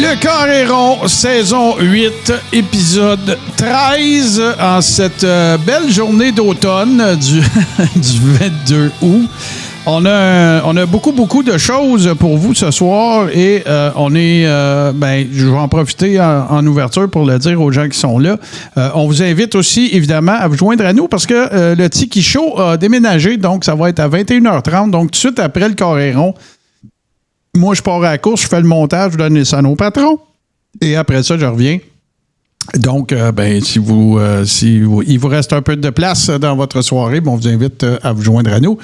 Le Carré rond, saison 8, épisode 13, en cette belle journée d'automne du 22 août. On a beaucoup de choses pour vous ce soir et je vais en profiter en ouverture pour le dire aux gens qui sont là. On vous invite aussi, évidemment, à vous joindre à nous parce que le Tiki Show a déménagé, donc ça va être à 21h30, donc tout de suite après le Carré rond. Moi, je pars à la course, je fais le montage, je donne les sons au patron. Et après ça, je reviens. Donc, il vous reste un peu de place dans votre soirée, on vous invite à vous joindre à nous.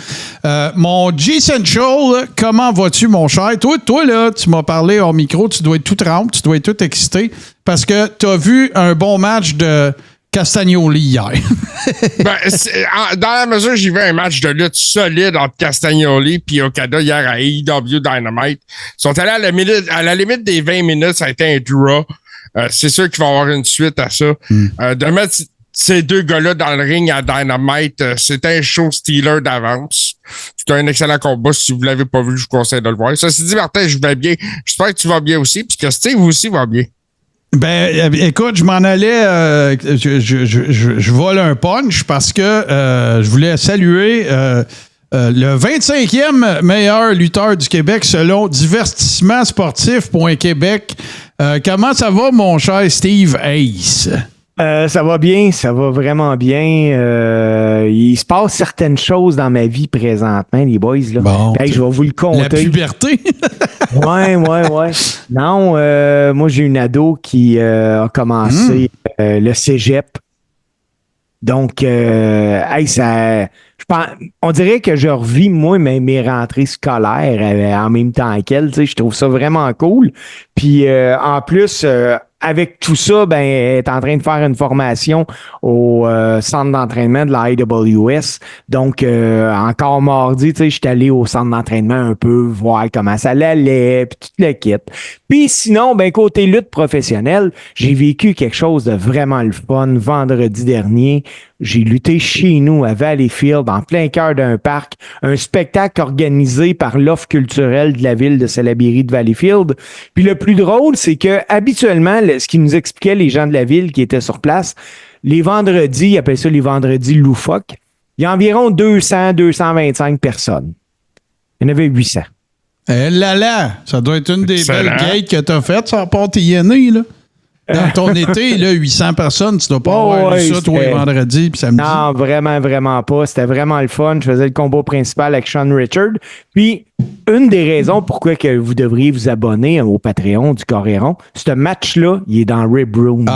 Mon G-Central, comment vas-tu, mon cher? Toi, là, tu m'as parlé hors micro, tu dois être tout trempe, tu dois être tout excité parce que tu as vu un bon match de Castagnoli hier. Dans la mesure où j'ai vu un match de lutte solide entre Castagnoli et Okada hier à AEW Dynamite, ils sont allés à la limite des 20 minutes, ça a été un draw. C'est sûr qu'il va y avoir une suite à ça. De mettre ces deux gars-là dans le ring à Dynamite, c'était un show stealer d'avance. C'était un excellent combat. Si vous ne l'avez pas vu, je vous conseille de le voir. Ça s'est dit, Martin, je vais bien. J'espère que tu vas bien aussi, puis que Steve aussi va bien. Écoute, je m'en allais, je vole un punch parce que je voulais saluer le 25e meilleur lutteur du Québec selon divertissementsportif.québec. Comment ça va, mon cher Steve Ace? Ça va bien, ça va vraiment bien. Il se passe certaines choses dans ma vie présentement, les boys. Là. Bon, je vais vous le conter. La puberté? Ouais. Non, moi, j'ai une ado qui a commencé le cégep. Donc, on dirait que je revis, moi, mes rentrées scolaires en même temps qu'elle. Je trouve ça vraiment cool. Puis, en plus... avec tout ça, elle est en train de faire une formation au centre d'entraînement de la IWS. Donc, encore mardi, je suis allé au centre d'entraînement un peu, voir comment ça allait, puis tout le kit. Puis sinon, côté lutte professionnelle, j'ai vécu quelque chose de vraiment le fun vendredi dernier. J'ai lutté chez nous à Valleyfield, en plein cœur d'un parc, un spectacle organisé par l'offre culturelle de la ville de Salaberry de Valleyfield. Puis le plus drôle, c'est que habituellement, ce qui nous expliquaient les gens de la ville qui étaient sur place, les vendredis, ils appellent ça les vendredis loufoques, il y a environ 200-225 personnes. Il y en avait 800. Ça doit être une des belles gates que tu as faites sans part TNA, là. Dans ton été, là, 800 personnes, tu dois pas avoir ça tous les vendredis puis samedi. Non, vraiment pas. C'était vraiment le fun. Je faisais le combat principal avec Sean Richard. Puis, une des raisons pourquoi que vous devriez vous abonner au Patreon du Coréron, ce match-là, il est dans Rib Room.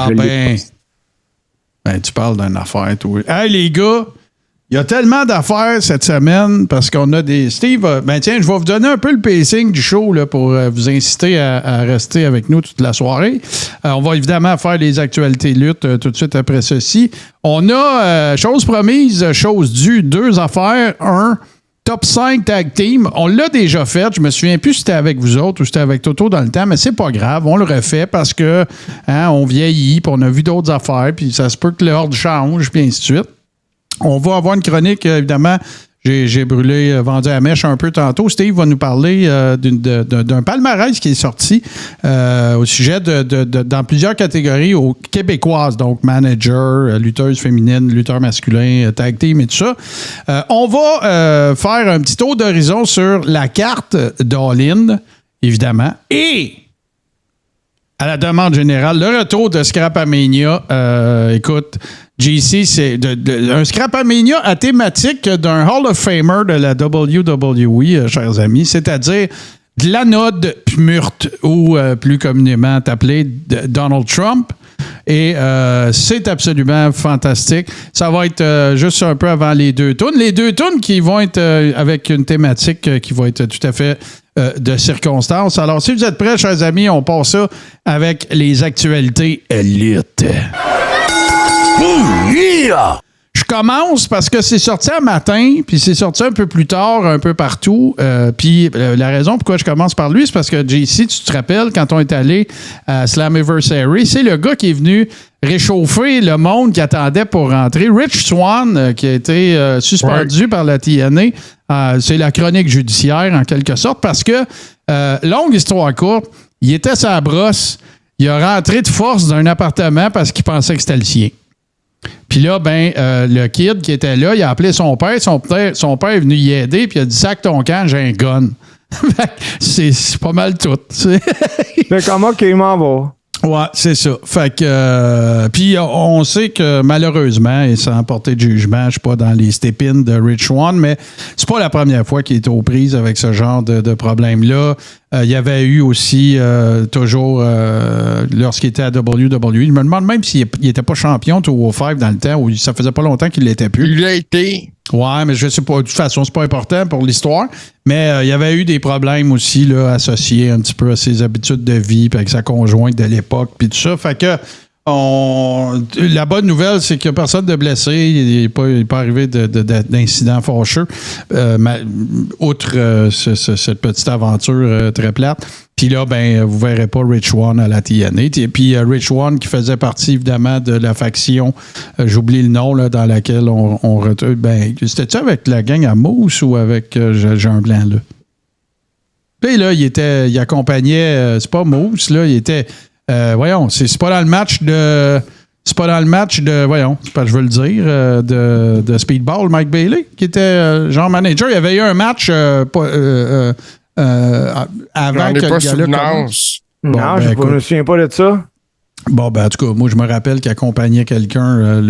Tu parles d'une affaire, toi. Hey, les gars, il y a tellement d'affaires cette semaine parce qu'on a des... Steve, je vais vous donner un peu le pacing du show là, pour vous inciter à rester avec nous toute la soirée. On va évidemment faire les actualités lutte tout de suite après ceci. On a, chose promise, chose due, 2 affaires. Un, top 5 tag team. On l'a déjà fait. Je me souviens plus si c'était avec vous autres ou si c'était avec Toto dans le temps, mais c'est pas grave. On le refait parce que on vieillit, puis on a vu d'autres affaires, puis ça se peut que l'ordre change, puis ainsi de suite. On va avoir une chronique, évidemment. J'ai vendu à la mèche un peu tantôt. Steve va nous parler d'un palmarès qui est sorti au sujet dans plusieurs catégories québécoises, donc manager, lutteuse féminine, lutteur masculin, tag team et tout ça. On va faire un petit tour d'horizon sur la carte d'All-In, évidemment, et à la demande générale, le retour de Scrapamania. Écoute, JC, c'est un Scrapamania à thématique d'un Hall of Famer de la WWE, chers amis, c'est-à-dire de l'anode Pmurt, ou plus communément appelé Donald Trump. Et c'est absolument fantastique. Ça va être juste un peu avant les 2 tunes. Les 2 tunes qui vont être avec une thématique qui va être tout à fait de circonstance. Alors, si vous êtes prêts, chers amis, on passe ça avec les actualités lutte. Je commence parce que c'est sorti un matin, puis c'est sorti un peu plus tard, un peu partout. Puis la raison pourquoi je commence par lui, c'est parce que JC, tu te rappelles, quand on est allé à Slammiversary, c'est le gars qui est venu réchauffer le monde qui attendait pour rentrer. Rich Swann, qui a été suspendu par la TNA, c'est la chronique judiciaire en quelque sorte, parce que, longue histoire courte, il était sa brosse. Il a rentré de force d'un appartement parce qu'il pensait que c'était le sien. Puis là, le kid qui était là, il a appelé son père. Son père est venu y aider, puis il a dit « Sac ton camp, j'ai un gun. » C'est pas mal tout. C'est comment qu'il m'en va. Ouais, c'est ça. Fait que puis on sait que malheureusement, et sans porter de jugement, je suis pas dans les stépines de Rich Swann, mais c'est pas la première fois qu'il est aux prises avec ce genre de problème-là. Il y avait eu aussi toujours lorsqu'il était à WWE. Je me demande même s'il n'était pas champion au 5 dans le temps, où ça faisait pas longtemps qu'il l'était plus. Il l'a été. Ouais, mais je sais pas. De toute façon, c'est pas important pour l'histoire. Mais il y avait eu des problèmes aussi là, associés un petit peu à ses habitudes de vie, puis avec sa conjointe de l'époque, puis tout ça. Fait que la bonne nouvelle, c'est qu'il n'y a personne de blessé. Il n'est pas arrivé d'incident fâcheux, outre cette petite aventure très plate. Puis là, vous ne verrez pas Rich Swann à la TNA. Et puis Rich Swann, qui faisait partie, évidemment, de la faction, j'oublie le nom, là, dans laquelle on retrouve. C'était-tu avec la gang à Moose ou avec j'ai un blanc, là? Puis là, il accompagnait, c'est pas Moose, là, il était. Voyons, c'est pas dans le match de. C'est pas dans le match de. Voyons, c'est pas je veux le dire, de Speedball, Mike Bailey, qui était genre manager. Il y avait eu un match avant que le gars-là commence. Non, je me souviens pas de ça. Bon, en tout cas, moi, je me rappelle qu'il accompagnait quelqu'un. Il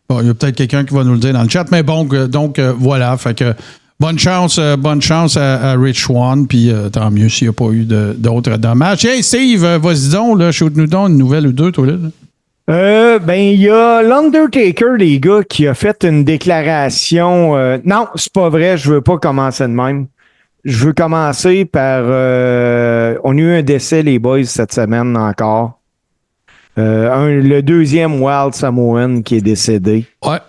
y a peut-être quelqu'un qui va nous le dire dans le chat, mais bon, donc, voilà. Fait que. Bonne chance à Rich Swann, puis tant mieux s'il n'y a pas eu d'autres dommages. Hey Steve, vas-y donc, là, shoot-nous donc une nouvelle ou deux, toi là. Il y a l'Undertaker, les gars, qui a fait une déclaration. Non, c'est pas vrai, je veux pas commencer de même. Je veux commencer par... on a eu un décès, les boys, cette semaine encore. Le deuxième Wild Samoan qui est décédé. Ouais.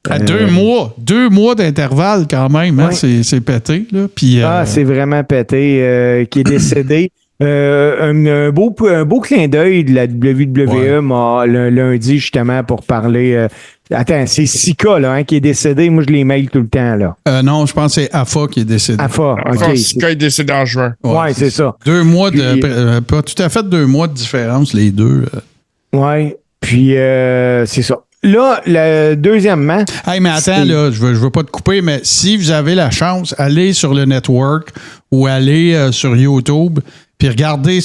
À 2 mois d'intervalle quand même, hein, c'est pété. Là. Puis, c'est vraiment pété, qui est décédé. Un beau clin d'œil de la WWE lundi, justement, pour parler... attends, c'est Sika là, qui est décédé. Moi, je les mail tout le temps. Là. Non, je pense que c'est Afa qui est décédé. Afa, OK. Sika est décédé en juin. Ouais, c'est ça. 2 mois pas tout à fait 2 mois de différence, les deux. Ouais, puis c'est ça. Là, deuxièmement... Hey, mais attends, là, je veux pas te couper, mais si vous avez la chance, allez sur le network ou allez sur YouTube, puis regardez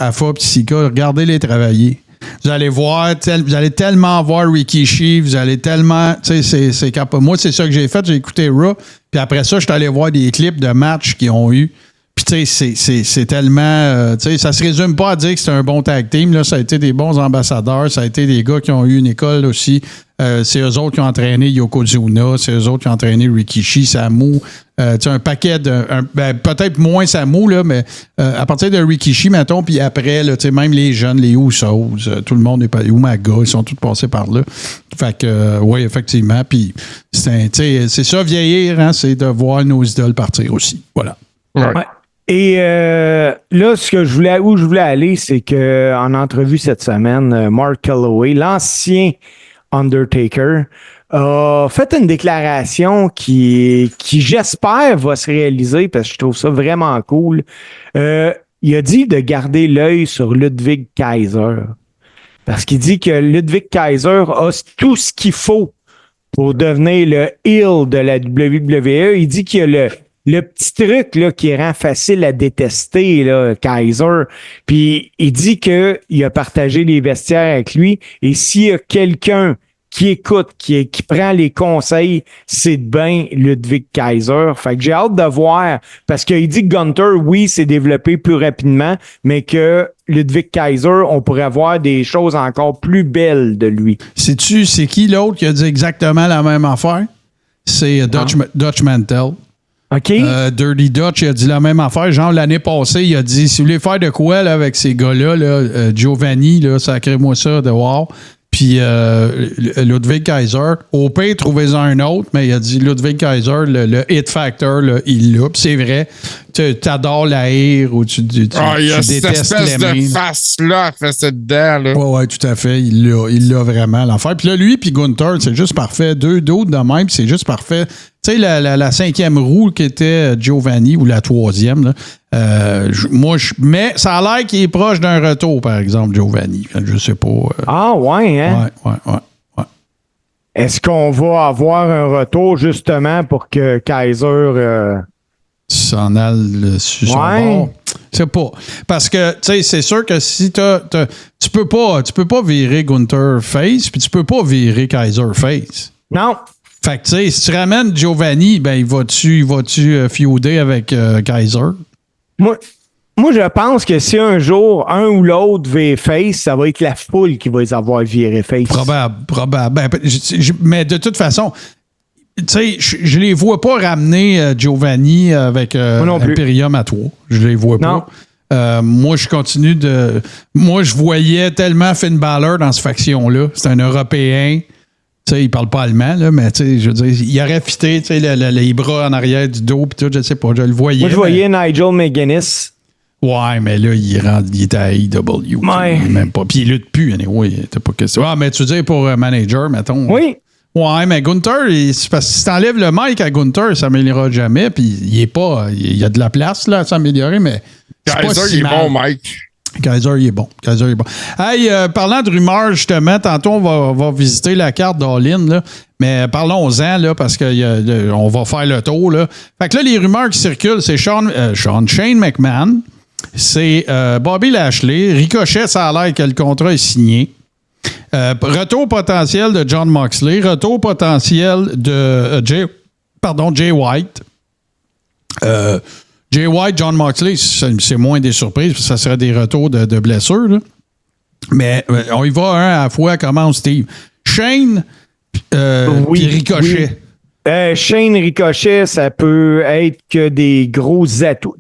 Afa et Sika, regardez-les travailler. Vous allez voir, vous allez tellement voir Rikishi, vous allez tellement... Tu sais, c'est capable. Moi, c'est ça que j'ai fait, j'ai écouté Raw, puis après ça, je suis allé voir des clips de matchs qu'ils ont eu. Puis, tu sais, c'est tellement... tu sais, ça se résume pas à dire que c'est un bon tag team. Là, ça a été des bons ambassadeurs. Ça a été des gars qui ont eu une école aussi. C'est eux autres qui ont entraîné Yokozuna. C'est eux autres qui ont entraîné Rikishi, Samu. Tu sais, un paquet de... peut-être moins Samu, là, mais à partir de Rikishi, mettons, puis après, là, tu sais, même les jeunes, les Usos, tout le monde est pas... Umaga, ils sont tous passés par là. Fait que, oui, effectivement. Puis, c'est ça, vieillir, hein, c'est de voir nos idoles partir aussi. Voilà. Ouais. Et là, où je voulais aller, c'est qu'en entrevue cette semaine, Mark Calloway, l'ancien Undertaker, a fait une déclaration qui j'espère, va se réaliser parce que je trouve ça vraiment cool. Il a dit de garder l'œil sur Ludwig Kaiser. Parce qu'il dit que Ludwig Kaiser a tout ce qu'il faut pour devenir le heel de la WWE. Il dit qu'il y a le petit truc là, qui rend facile à détester, là, Kaiser. Puis il dit qu'il a partagé les vestiaires avec lui. Et s'il y a quelqu'un qui écoute, qui prend les conseils, c'est bien Ludwig Kaiser. Fait que j'ai hâte de voir, parce qu'il dit que Gunter, oui, s'est développé plus rapidement, mais que Ludwig Kaiser, on pourrait voir des choses encore plus belles de lui. Sais-tu, c'est qui l'autre qui a dit exactement la même affaire? C'est Dutch Mantel. OK. Dirty Dutch, il a dit la même affaire. Genre, l'année passée, il a dit, si vous voulez faire de quoi là, avec ces gars-là, là, Giovanni, là, sacrez-moi ça de wow. Puis Ludwig Kaiser, au pire, trouvez-en un autre, mais il a dit Ludwig Kaiser, le hit factor, là, il l'a. Puis c'est vrai, tu adores la haïr ou tu détestes l'aimer. Il y a cette espèce de face-là, fait cette dent. Là. Ouais, tout à fait. Il l'a vraiment, l'enfer. Puis là, lui puis Gunther, c'est juste parfait. Deux d'autres de même, c'est juste parfait. Tu Tu sais, la cinquième roue qui était Giovanni, ou la troisième, là, mais ça a l'air qu'il est proche d'un retour, par exemple, Giovanni. Je sais pas. Ah, ouais, hein? Ouais. Est-ce qu'on va avoir un retour, justement, pour que Kaiser... s'en aille sur son bord? Je sais pas. Parce que, tu sais, c'est sûr que si tu peux pas virer Gunther face, puis tu peux pas virer Kaiser face. Non. Fait que, tu sais, si tu ramènes Giovanni, ben, il va-tu feuder avec Kaiser? Moi, je pense que si un jour, un ou l'autre vire face, ça va être la foule qui va les avoir viré face. Probable. Ben, mais de toute façon, tu sais, je les vois pas ramener Giovanni avec Imperium à 3. Je les vois pas. Moi, je continue de... Moi, je voyais tellement Finn Balor dans cette faction-là. C'est un Européen. Tu sais, il parle pas allemand, là, mais tu sais, je veux dire, il aurait fité, tu sais, les bras en arrière du dos, puis tout, je sais pas, je le voyais. Moi, je voyais Nigel McGuinness. Ouais, mais là, il était à AEW. Ouais. Même pas. Puis il lutte plus, anyway. T'as pas question. Ah, mais tu veux dire pour manager, mettons. Oui. Ouais, mais Gunther, c'est parce que si t'enlèves le mic à Gunther, ça s'améliorera jamais. Puis il est pas. Il y a de la place là, à s'améliorer, mais. Kaiser, il est bon, Mike. Kaiser, il est bon. Hey, parlant de rumeurs, justement, tantôt, on va visiter la carte d'All-In, là. Mais parlons-en, là, parce qu'on va faire le tour, là. Fait que là, les rumeurs qui circulent, c'est Shane McMahon, c'est Bobby Lashley, Ricochet, ça a l'air que le contrat est signé. Retour potentiel de Jon Moxley, retour potentiel de Jay White. Jay White, Jon Moxley, c'est moins des surprises, parce que ça serait des retours de blessures. Là. Mais on y va un à la fois. Comment, Steve? Shane puis Ricochet. Oui. Shane Ricochet, ça peut être que des gros atouts.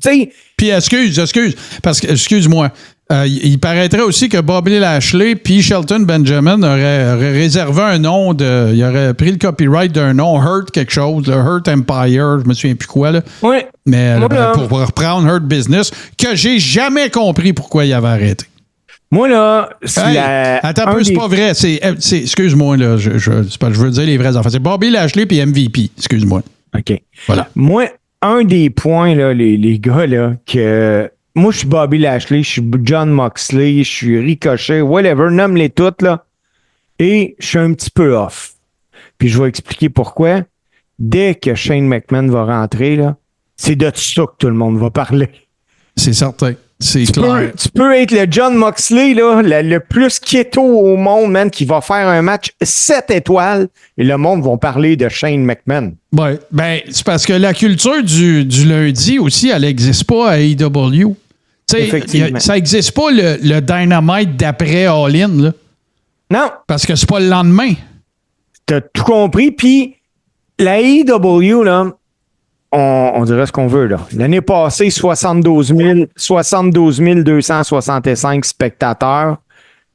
Puis excuse-moi. Il paraîtrait aussi que Bobby Lashley puis Shelton Benjamin auraient réservé un nom il aurait pris le copyright d'un nom, Hurt quelque chose, le Hurt Empire, je me souviens plus quoi, là. Oui. Mais pour reprendre Hurt Business, que j'ai jamais compris pourquoi il avait arrêté. Moi, là, attends un peu, c'est pas vrai. Excuse-moi, là, je veux dire les vraies affaires. C'est Bobby Lashley puis MVP. Excuse-moi. OK. Voilà. Moi, un des points, là, les gars, là, que... Moi, je suis Bobby Lashley, je suis Jon Moxley, je suis Ricochet, whatever, nomme-les toutes, là. Et je suis un petit peu off. Puis je vais expliquer pourquoi. Dès que Shane McMahon va rentrer, là, c'est de ça que tout le monde va parler. C'est certain. C'est clair. Tu peux être le Jon Moxley, là, le plus keto au monde, man, qui va faire un match 7 étoiles et le monde va parler de Shane McMahon. Ouais, ben, c'est parce que la culture du lundi aussi, elle n'existe pas à AEW. Ça n'existe pas le Dynamite d'après All-In, là. Non. Parce que c'est pas le lendemain. T'as tout compris. Puis la AEW, là, on dirait ce qu'on veut, là. L'année passée, 72 265 spectateurs.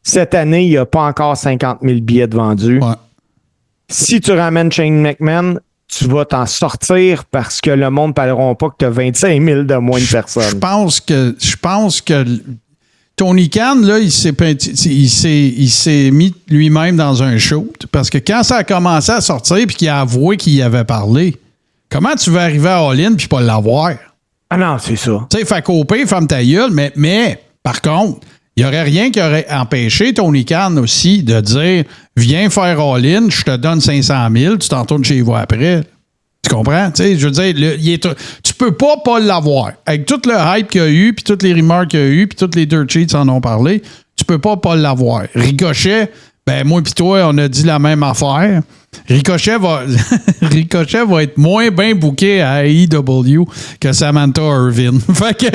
Cette année, il n'y a pas encore 50 000 billets de vendus. Ouais. Si tu ramènes Shane McMahon, tu vas t'en sortir parce que le monde ne parleront pas que tu as 25 000 de moins de personnes. Je pense que Tony Khan, là, il s'est mis lui-même dans un shoot parce que quand ça a commencé à sortir puis qu'il a avoué qu'il y avait parlé, comment tu vas arriver à All-In puis pas l'avoir? Ah non, c'est ça. Tu sais, fait qu'au pire, ferme ta gueule, mais par contre, il n'y aurait rien qui aurait empêché Tony Khan aussi de dire « Viens faire all-in, je te donne 500 000, tu t'en tournes chez vous après. » Tu comprends? Tu sais, je veux dire, tu peux pas l'avoir. Avec tout le hype qu'il y a eu, puis toutes les rumeurs qu'il y a eu, puis toutes les dirt sheets en ont parlé, tu peux pas l'avoir. Ricochet, ben moi puis toi, on a dit la même affaire. Ricochet va être moins bien booké à AEW que Samantha Irvin. Fait que,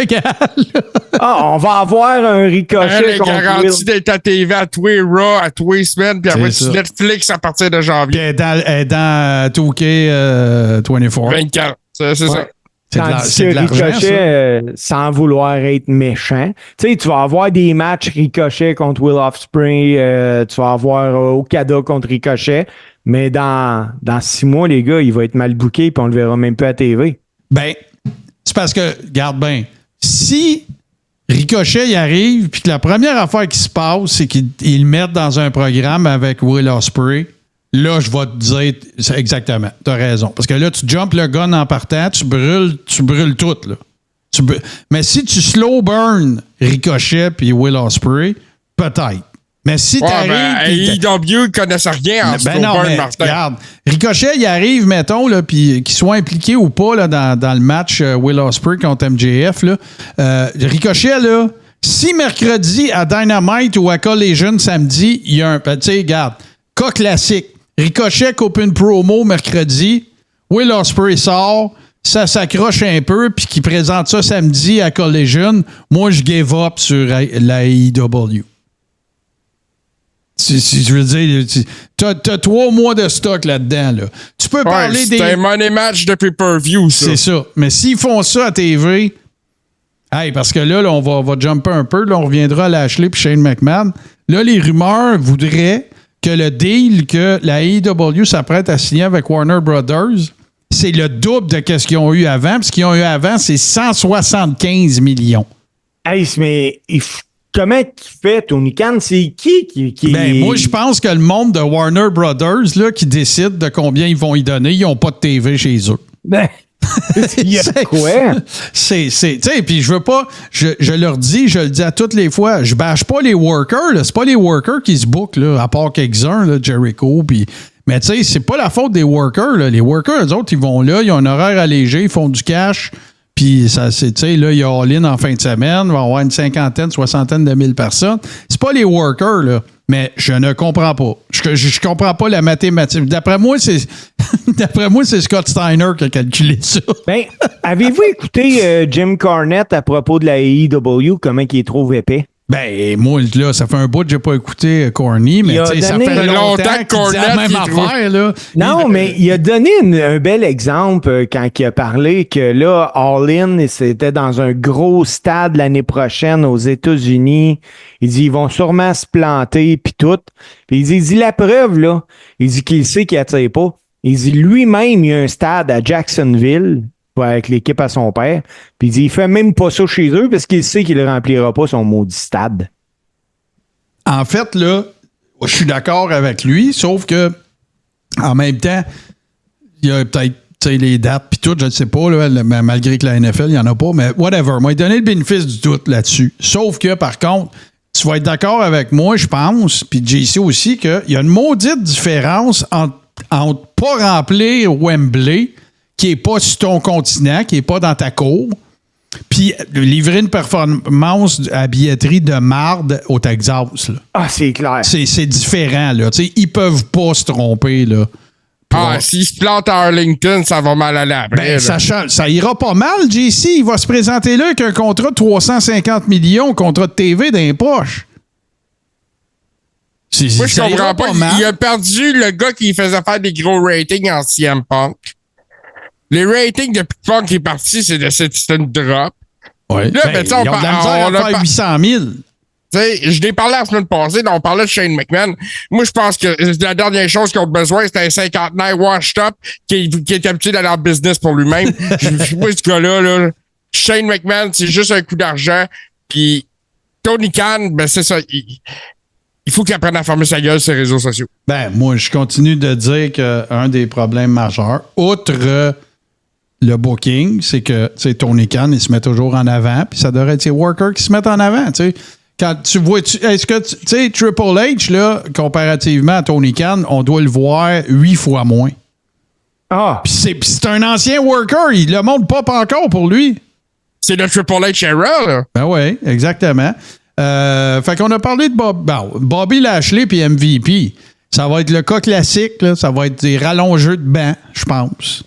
on va avoir un Ricochet. Elle est garantie d'être à TV à tous les Raw, à tous les semaines, puis après sur Netflix à partir de janvier. Elle est dans 2K24. 24, c'est ça. Tandis que Ricochet, sans vouloir être méchant, tu sais, tu vas avoir des matchs Ricochet contre Will Ospreay, tu vas avoir Okada contre Ricochet, mais dans 6 mois, les gars, il va être mal booké puis on le verra même pas à TV. Ben, c'est parce que, regarde bien, si Ricochet y arrive puis que la première affaire qui se passe, c'est qu'ils le mettent dans un programme avec Will Ospreay, là, je vais te dire exactement. Tu as raison. Parce que là, tu jumpes le gun en partant, tu brûles tout. Là. Mais si tu slow burn Ricochet puis Will Ospreay, peut-être. Mais si t'arrives... AEW ne connaissent rien en slow burn, Martin. Regarde, Ricochet, il arrive, mettons, là, puis qu'il soit impliqué ou pas là, dans le match Will Ospreay contre MJF. Là, Ricochet, là, si mercredi à Dynamite ou à Collision samedi, il y a un... Tu sais, regarde, cas classique. Ricochet coupe une promo mercredi, Will Ospreay sort, ça s'accroche un peu, puis qu'il présente ça samedi à Collision. Moi, je give up sur la AEW. Je veux dire, t'as 3 mois de stock là-dedans. Là. Tu peux parler des... C'est un money match de pay-per-view, ça. C'est ça. Mais s'ils font ça à TV... Hey, parce que là on va jumper un peu. Là, on reviendra à Lashley puis Shane McMahon. Là, les rumeurs voudraient que le deal que la AEW s'apprête à signer avec Warner Brothers, c'est le double de ce qu'ils ont eu avant. Puis ce qu'ils ont eu avant, c'est 175 millions. Hey, mais comment tu fais, Tony Khan? C'est qui? Ben, moi, je pense que le monde de Warner Brothers là, qui décide de combien ils vont y donner, ils n'ont pas de TV chez eux. Ben... Il y a quoi? Tu sais, puis je veux pas, je leur dis, je le dis à toutes les fois, je bâche pas les workers, là, c'est pas les workers qui se bookent, là, à part quelques-uns, là, Jericho, puis... Mais tu sais, c'est pas la faute des workers, là. Les workers, eux autres, ils vont là, ils ont un horaire allégé, ils font du cash, puis ça, c'est, tu sais, là, il y a all-in en fin de semaine, il va y avoir une 50, 60 de 1000 personnes. C'est pas les workers, là. Mais je ne comprends pas. Je comprends pas la mathématique. D'après moi, c'est Scott Steiner qui a calculé ça. Ben, avez-vous écouté Jim Cornette à propos de la AEW, comment il est trop épais? Ben, moi, là, ça fait un bout que j'ai pas écouté Corny, mais ça fait longtemps que Cornette la même affaire, là. Non, mais il a donné un bel exemple quand il a parlé que là, All In, c'était dans un gros stade l'année prochaine aux États-Unis. Il dit, ils vont sûrement se planter, puis tout. Puis il dit, la preuve, là, il dit qu'il sait qu'il attire pas. Il dit, lui-même, il y a un stade à Jacksonville, avec l'équipe à son père. Puis il dit, il fait même pas ça chez eux parce qu'il sait qu'il ne remplira pas son maudit stade. En fait, là, je suis d'accord avec lui, sauf que en même temps, il y a peut-être les dates puis tout, je ne sais pas, là, malgré que la NFL, il n'y en a pas, mais whatever. Moi, il donné le bénéfice du doute là-dessus. Sauf que, par contre, tu vas être d'accord avec moi, je pense, puis JC aussi, qu'il y a une maudite différence entre pas remplir Wembley, qui n'est pas sur ton continent, qui n'est pas dans ta cour, puis livrer une performance à billetterie de marde au Texas. Là. Ah, c'est clair. C'est différent, là. T'sais, ils peuvent pas se tromper, là. S'ils se plantent à Arlington, ça va mal aller après. Ben, ça ira pas mal, JC. Il va se présenter là avec un contrat de 350 millions, contrat de TV dans les poches. Moi, je comprends pas. Il a perdu le gars qui faisait faire des gros ratings en CM Punk. Les ratings depuis que Punk est parti, c'est une drop. Oui. Là, ils ont de la misère à faire 800 000. Je l'ai parlé la semaine passée, on parlait de Shane McMahon. Moi, je pense que la dernière chose qu'ils ont besoin, c'est un cinquantenaire washed up qui est habitué d'aller en business pour lui-même. Je sais pas ce gars-là. Là. Shane McMahon, c'est juste un coup d'argent. Puis Tony Khan, ben c'est ça. Il faut qu'il apprenne à fermer sa gueule sur les réseaux sociaux. Ben, moi, je continue de dire qu'un des problèmes majeurs, outre le booking, c'est que Tony Khan, il se met toujours en avant, puis ça devrait être ses workers qui se mettent en avant. T'sais. Quand tu vois, est-ce que, tu sais, Triple H, là, comparativement à Tony Khan, on doit le voir 8 fois moins. Ah! Puis c'est un ancien worker, il le montre pas encore pour lui. C'est le Triple H era, là. Ben oui, exactement. Fait qu'on a parlé de Bobby Lashley puis MVP. Ça va être le cas classique, là. Ça va être des rallongeurs de banc, je pense.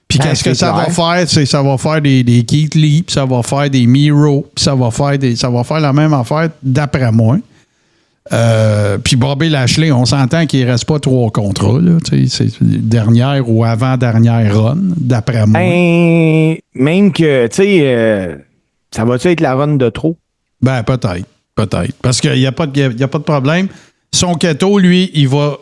Puis qu'est-ce que ça va faire? Ça va faire des Keith Lee, puis ça va faire des Miro, puis ça va faire la même affaire, d'après moi. Puis Bobby Lashley, on s'entend qu'il ne reste pas 3 contrats. Là, c'est dernière ou avant-dernière run, d'après moi. Ben, même que, tu sais, ça va-tu être la run de trop? Ben, peut-être. Parce qu'il n'y a pas de problème. Son keto, lui, il va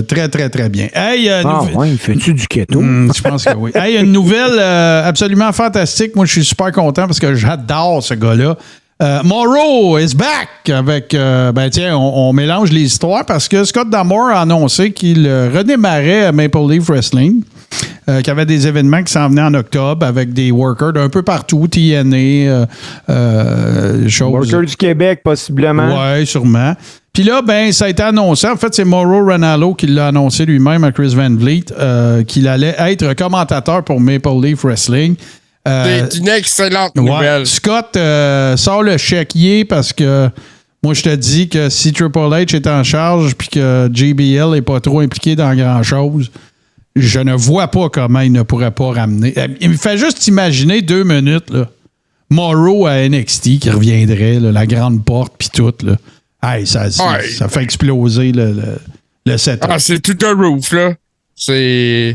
très, très, très bien. Hey, ouais, fais-tu du keto? Je pense que oui. Hey, une nouvelle absolument fantastique. Moi, je suis super content parce que j'adore ce gars-là. Morrow is back avec. On mélange les histoires parce que Scott D'Amore a annoncé qu'il redémarrait à Maple Leaf Wrestling. Qu'il y avait des événements qui s'en venaient en octobre avec des workers d'un peu partout, TNA, choses. Workers du Québec, possiblement. Oui, sûrement. Puis là, ça a été annoncé. En fait, c'est Mauro Ranallo qui l'a annoncé lui-même à Chris Van Vliet qu'il allait être commentateur pour Maple Leaf Wrestling. C'est une excellente nouvelle. Scott sort le chéquier parce que moi, je te dis que si Triple H est en charge puis que JBL n'est pas trop impliqué dans grand-chose, je ne vois pas comment il ne pourrait pas ramener. Il me fait juste imaginer 2 minutes, là, Morrow à NXT qui reviendrait, là, la grande porte puis tout. Là. Hey, ça fait exploser le setup. Ah, c'est tout un roof, là. Ce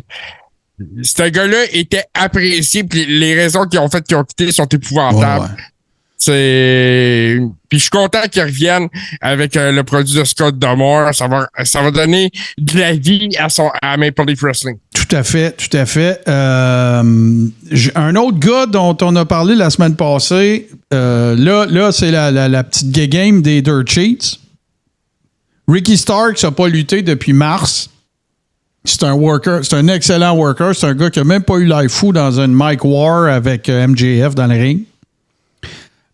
gars-là était apprécié, puis les raisons qui ont fait qu'ils ont quitté sont épouvantables. Ouais. Puis je suis content qu'ils reviennent avec le produit de Scott D'Amore. Ça va donner de la vie à Maple Leaf Wrestling. Tout à fait. Un autre gars dont on a parlé la semaine passée, là c'est la petite game des Dirt Sheets. Ricky Starks n'a pas lutté depuis mars. C'est un worker, c'est un excellent worker. C'est un gars qui n'a même pas eu l'air fou dans une Mike War avec MJF dans le ring.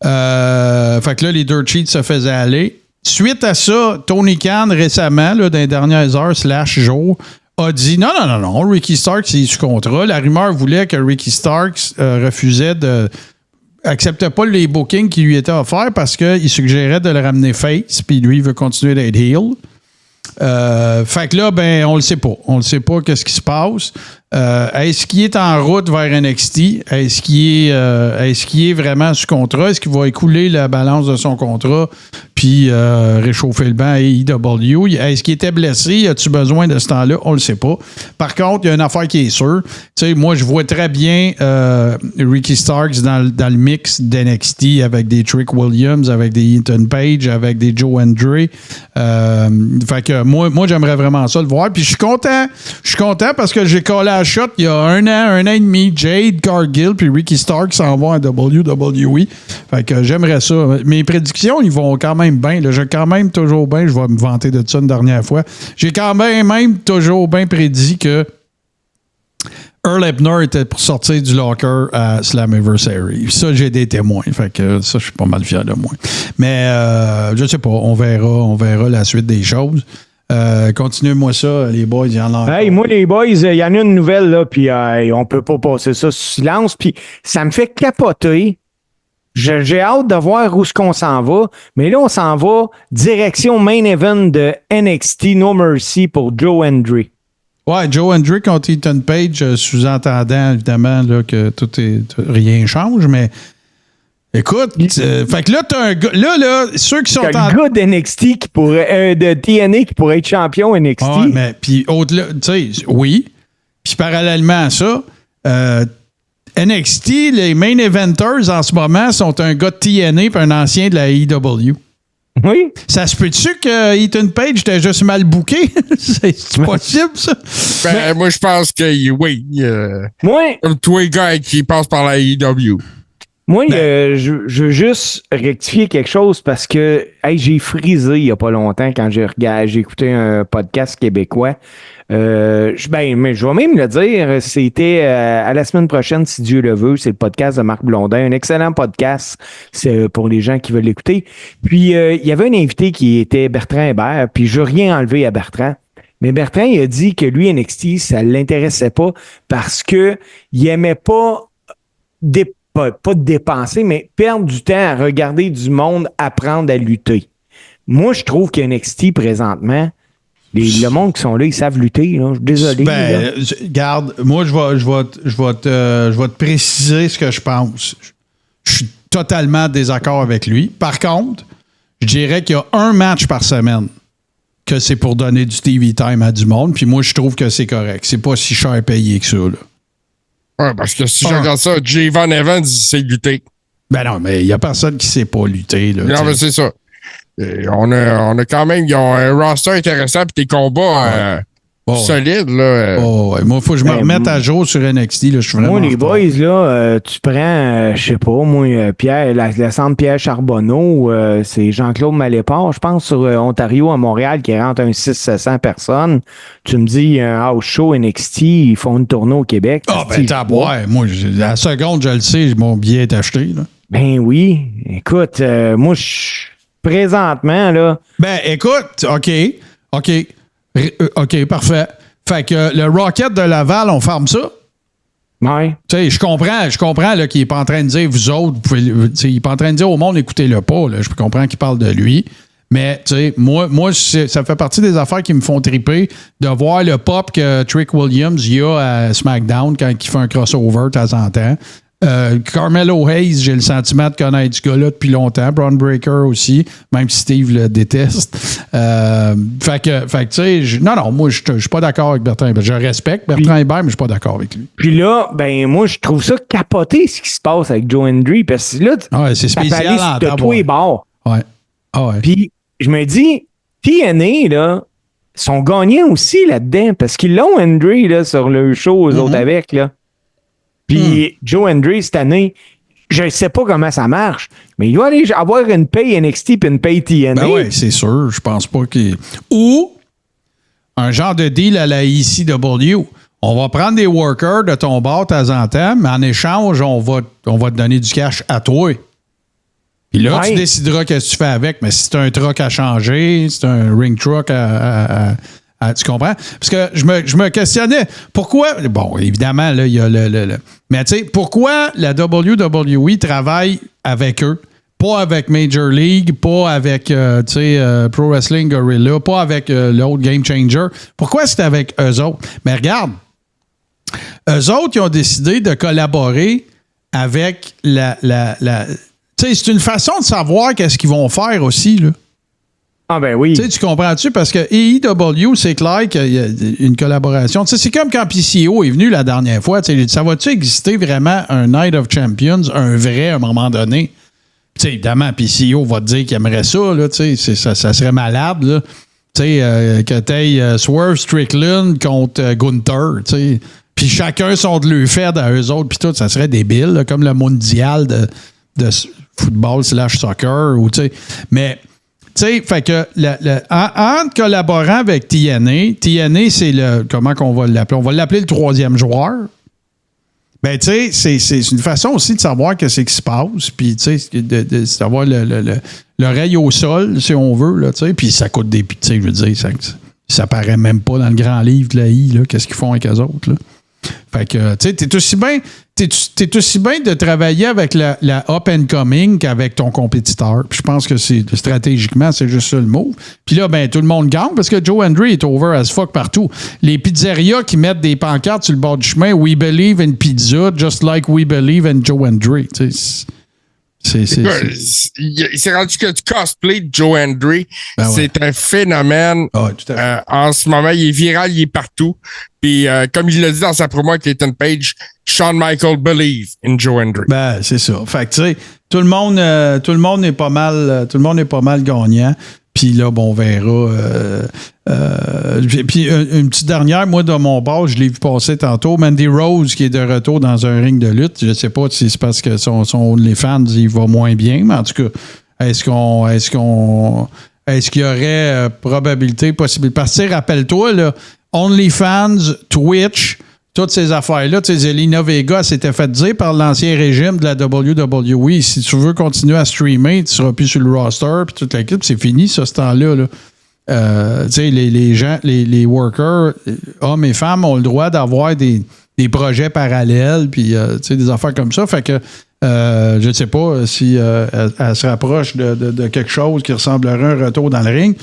Fait que là, les Dirt Sheets se faisaient aller. Suite à ça, Tony Khan, récemment, là, dans les dernières heures / jours, a dit non, Ricky Starks est sous contrat. La rumeur voulait que Ricky Starks acceptait pas les bookings qui lui étaient offerts parce qu'il suggérait de le ramener face, puis lui, il veut continuer d'être heel. Fait que là, on le sait pas. On le sait pas qu'est-ce qui se passe. Est-ce qu'il est en route vers NXT? Est-ce qu'il est vraiment sous contrat? Est-ce qu'il va écouler la balance de son contrat puis réchauffer le banc à AEW? Est-ce qu'il était blessé? As-tu besoin de ce temps-là? On le sait pas. Par contre, il y a une affaire qui est sûre. Tu sais, moi, je vois très bien Ricky Starks dans le mix d'NXT avec des Trick Williams, avec des Ethan Page, avec des Joe Hendry. Fait que moi, j'aimerais vraiment ça le voir. Puis je suis content parce que j'ai collé à la shot il y a un an et demi. Jade Cargill puis Ricky Starks s'en vont à WWE. Fait que j'aimerais ça. Mes prédictions, ils vont quand même bien. J'ai quand même toujours bien, je vais me vanter de ça une dernière fois. J'ai quand même toujours bien prédit que Earl Hebner était pour sortir du locker à Slammiversary. Ça, j'ai des témoins. Fait que ça, je suis pas mal fier de moi. Mais je sais pas, on verra la suite des choses. Continuez-moi ça, les boys, il y en a. Hey, moi, les boys, il y en a une nouvelle, là, puis on peut pas passer ça sous silence, puis ça me fait capoter. J'ai hâte de voir où est-ce qu'on s'en va, mais là, on s'en va direction main event de NXT No Mercy pour Joe Hendry. Ouais, Joe Hendry contre Ethan Page, sous-entendant, évidemment, là, que rien change, mais écoute, fait que là, t'as un gars, là, ceux qui sont un gars d'NXT qui pourrait, de TNA qui pourrait être champion NXT. Ouais, mais puis au-delà, tu sais, oui. Puis parallèlement à ça, NXT, les main eventers en ce moment sont un gars de TNA et un ancien de la AEW. Oui. Ça se peut-tu que Ethan Page était juste mal booké? C'est possible, ça? Moi, je pense que oui. Comme tous les gars qui passent par la AEW. Moi, je veux juste rectifier quelque chose parce que j'ai frisé il n'y a pas longtemps quand j'ai écouté un podcast québécois. Mais je vais même le dire, c'était à la semaine prochaine, si Dieu le veut, c'est le podcast de Marc Blondin, un excellent podcast, c'est pour les gens qui veulent l'écouter. Puis, il y avait un invité qui était Bertrand Hébert, puis je veux rien enlever à Bertrand. Mais Bertrand, il a dit que lui, NXT, ça ne l'intéressait pas parce que il aimait pas pas de dépenser, mais perdre du temps à regarder du monde apprendre à lutter. Moi, je trouve que NXT, présentement, le monde qui sont là, ils savent lutter. Là. Je suis désolé. Regarde, moi, je vais te préciser ce que je pense. Je suis totalement en désaccord avec lui. Par contre, je dirais qu'il y a un match par semaine que c'est pour donner du TV time à du monde. Puis moi, je trouve que c'est correct. C'est pas si cher payé que ça, là. Ouais, parce que si je regarde ça, Jay Van Evans, il sait lutter. Ben non, mais il n'y a personne qui ne sait pas lutter. Là, non, mais c'est ça. On a quand même, ils ont un roster intéressant, puis tes combats, solide, là. Ouais. Moi, il faut que je me remette à jour sur NXT. Là, je suis vraiment moi, les boys, là, tu prends, je sais pas, moi, Pierre, la centre Pierre Charbonneau, c'est Jean-Claude Malépart, je pense, sur Ontario à Montréal, qui rentre un 600-700 personnes. Tu me dis, un house show NXT, ils font une tournée au Québec. Ben, t'as boire. Moi, la seconde, je le sais, mon billet est acheté, là. Ben oui. Écoute, moi, présentement, là. Ben, écoute, OK, parfait. Fait que le Rocket de Laval, on ferme ça? Ouais. Tu sais, je comprends là, qu'il n'est pas en train de dire, vous autres, il n'est pas en train de dire au monde, écoutez-le pas. Là. Je comprends qu'il parle de lui. Mais, tu sais, moi ça fait partie des affaires qui me font triper de voir le pop que Trick Williams y a à SmackDown quand il fait un crossover de temps en temps. Carmelo Hayes, j'ai le sentiment de connaître ce gars-là depuis longtemps. Braun Breaker aussi, même si Steve le déteste. Fait que tu sais, non, moi, je suis pas d'accord avec Bertrand Hébert. Je respecte Bertrand Hébert, mais je suis pas d'accord avec lui. Puis là, ben, moi, je trouve ça capoté ce qui se passe avec Joe Hendry, parce que là, c'est spécial en de tous les bords. Ouais. Puis, je me dis, TNA, là, sont gagnants aussi là-dedans, parce qu'ils l'ont Hendry, là, sur le show, aux autres avec, là. Puis Joe Hendry, cette année, je ne sais pas comment ça marche, mais il doit aller avoir une paye NXT et une paye TNA. Ben oui, c'est sûr. Je pense pas qu'il... Ou un genre de deal à la ECW. On va prendre des workers de ton bar de temps en temps, mais en échange, on va te donner du cash à toi. Puis là, tu décideras ce que tu fais avec. Mais si c'est un truck à changer, si c'est un ring truck tu comprends? Parce que je me questionnais, pourquoi... Bon, évidemment, là, il y a le mais tu sais, pourquoi la WWE travaille avec eux? Pas avec Major League, pas avec Pro Wrestling Guerrilla, pas avec l'autre Game Changer. Pourquoi c'est avec eux autres? Mais regarde, eux autres, ils ont décidé de collaborer avec la tu sais, c'est une façon de savoir qu'est-ce qu'ils vont faire aussi, là. Ah ben oui. Tu comprends-tu? Parce que AEW, c'est clair qu'il y a une collaboration. Tu sais, c'est comme quand PCO est venu la dernière fois. Ça va-tu exister vraiment un Night of Champions, un vrai à un moment donné? Tu sais, évidemment, PCO va te dire qu'il aimerait ça. Là, ça serait malade. Là. Que t'aies Swerve Strickland contre Gunther. Puis chacun sont de leur fait à eux autres. Puis tout, ça serait débile. Là, comme le mondial de football / soccer. Mais... Tu sais, fait que en collaborant avec TNA, c'est comment qu'on va l'appeler? On va l'appeler le troisième joueur. Ben, tu sais, c'est une façon aussi de savoir qu'est-ce qui se passe, puis tu sais, de savoir l'oreille au sol, si on veut, là, tu sais, puis ça coûte des... Tu sais, je veux dire, ça paraît même pas dans le grand livre de la I, là, qu'est-ce qu'ils font avec eux autres, là. Fait que, tu sais, t'es aussi bien de travailler avec la up and coming qu'avec ton compétiteur. Puis je pense que stratégiquement, c'est juste ça le move. Puis là, ben, tout le monde gagne parce que Joe Hendry est over as fuck partout. Les pizzerias qui mettent des pancartes sur le bord du chemin, We believe in pizza, just like we believe in Joe Hendry. Tu sais, il s'est rendu que du cosplay de Joe Hendry, c'est un phénomène. Ah, tout à fait. En ce moment, il est viral, il est partout. Puis, comme il l'a dit dans sa promo avec Ethan Page, Shawn Michaels believe in Joe Hendry. Ben, c'est ça. Fait que, tu sais, tout le monde est pas mal gagnant. Puis là, bon, on verra. Puis une petite dernière, moi, de mon bord, je l'ai vu passer tantôt. Mandy Rose, qui est de retour dans un ring de lutte. Je ne sais pas si c'est parce que les fans, il va moins bien, mais en tout cas, est-ce qu'il y aurait probabilité, possible? Parce que, rappelle-toi, là, OnlyFans, Twitch, toutes ces affaires-là, tu sais, Zelina Vega s'était fait dire par l'ancien régime de la WWE, si tu veux continuer à streamer, tu seras plus sur le roster, puis toute l'équipe, c'est fini, ça, ce temps-là. Là. Tu sais, les gens, les workers, hommes et femmes, ont le droit d'avoir des projets parallèles, puis, tu sais, des affaires comme ça. Fait que, je ne sais pas si elle se rapproche de quelque chose qui ressemblerait à un retour dans le ring.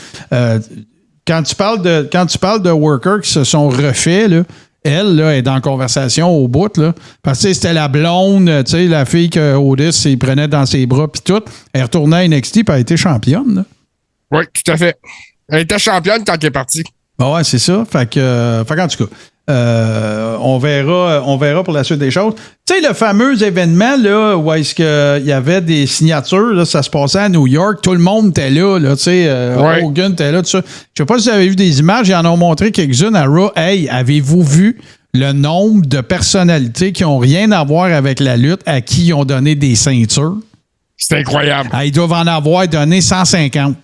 Quand tu parles de workers qui se sont refaits, là, elle, là, est dans la conversation au bout, là. Parce que c'était la blonde, tu sais, la fille que Otis, il prenait dans ses bras, puis tout. Elle retournait à NXT, puis elle a été championne, là. Oui, tout à fait. Elle était championne quand elle est partie. Ah ouais, c'est ça. Fait que en tout cas, On verra pour la suite des choses. Tu sais, le fameux événement là, où est-ce qu'il y avait des signatures, là, ça se passait à New York, tout le monde était là, tu sais, Hogan était là, tout ça. Je sais pas si vous avez vu des images, ils en ont montré quelques-unes à Raw. Hey, avez-vous vu le nombre de personnalités qui ont rien à voir avec la lutte à qui ils ont donné des ceintures? C'est incroyable. Ah, ils doivent en avoir donné 150.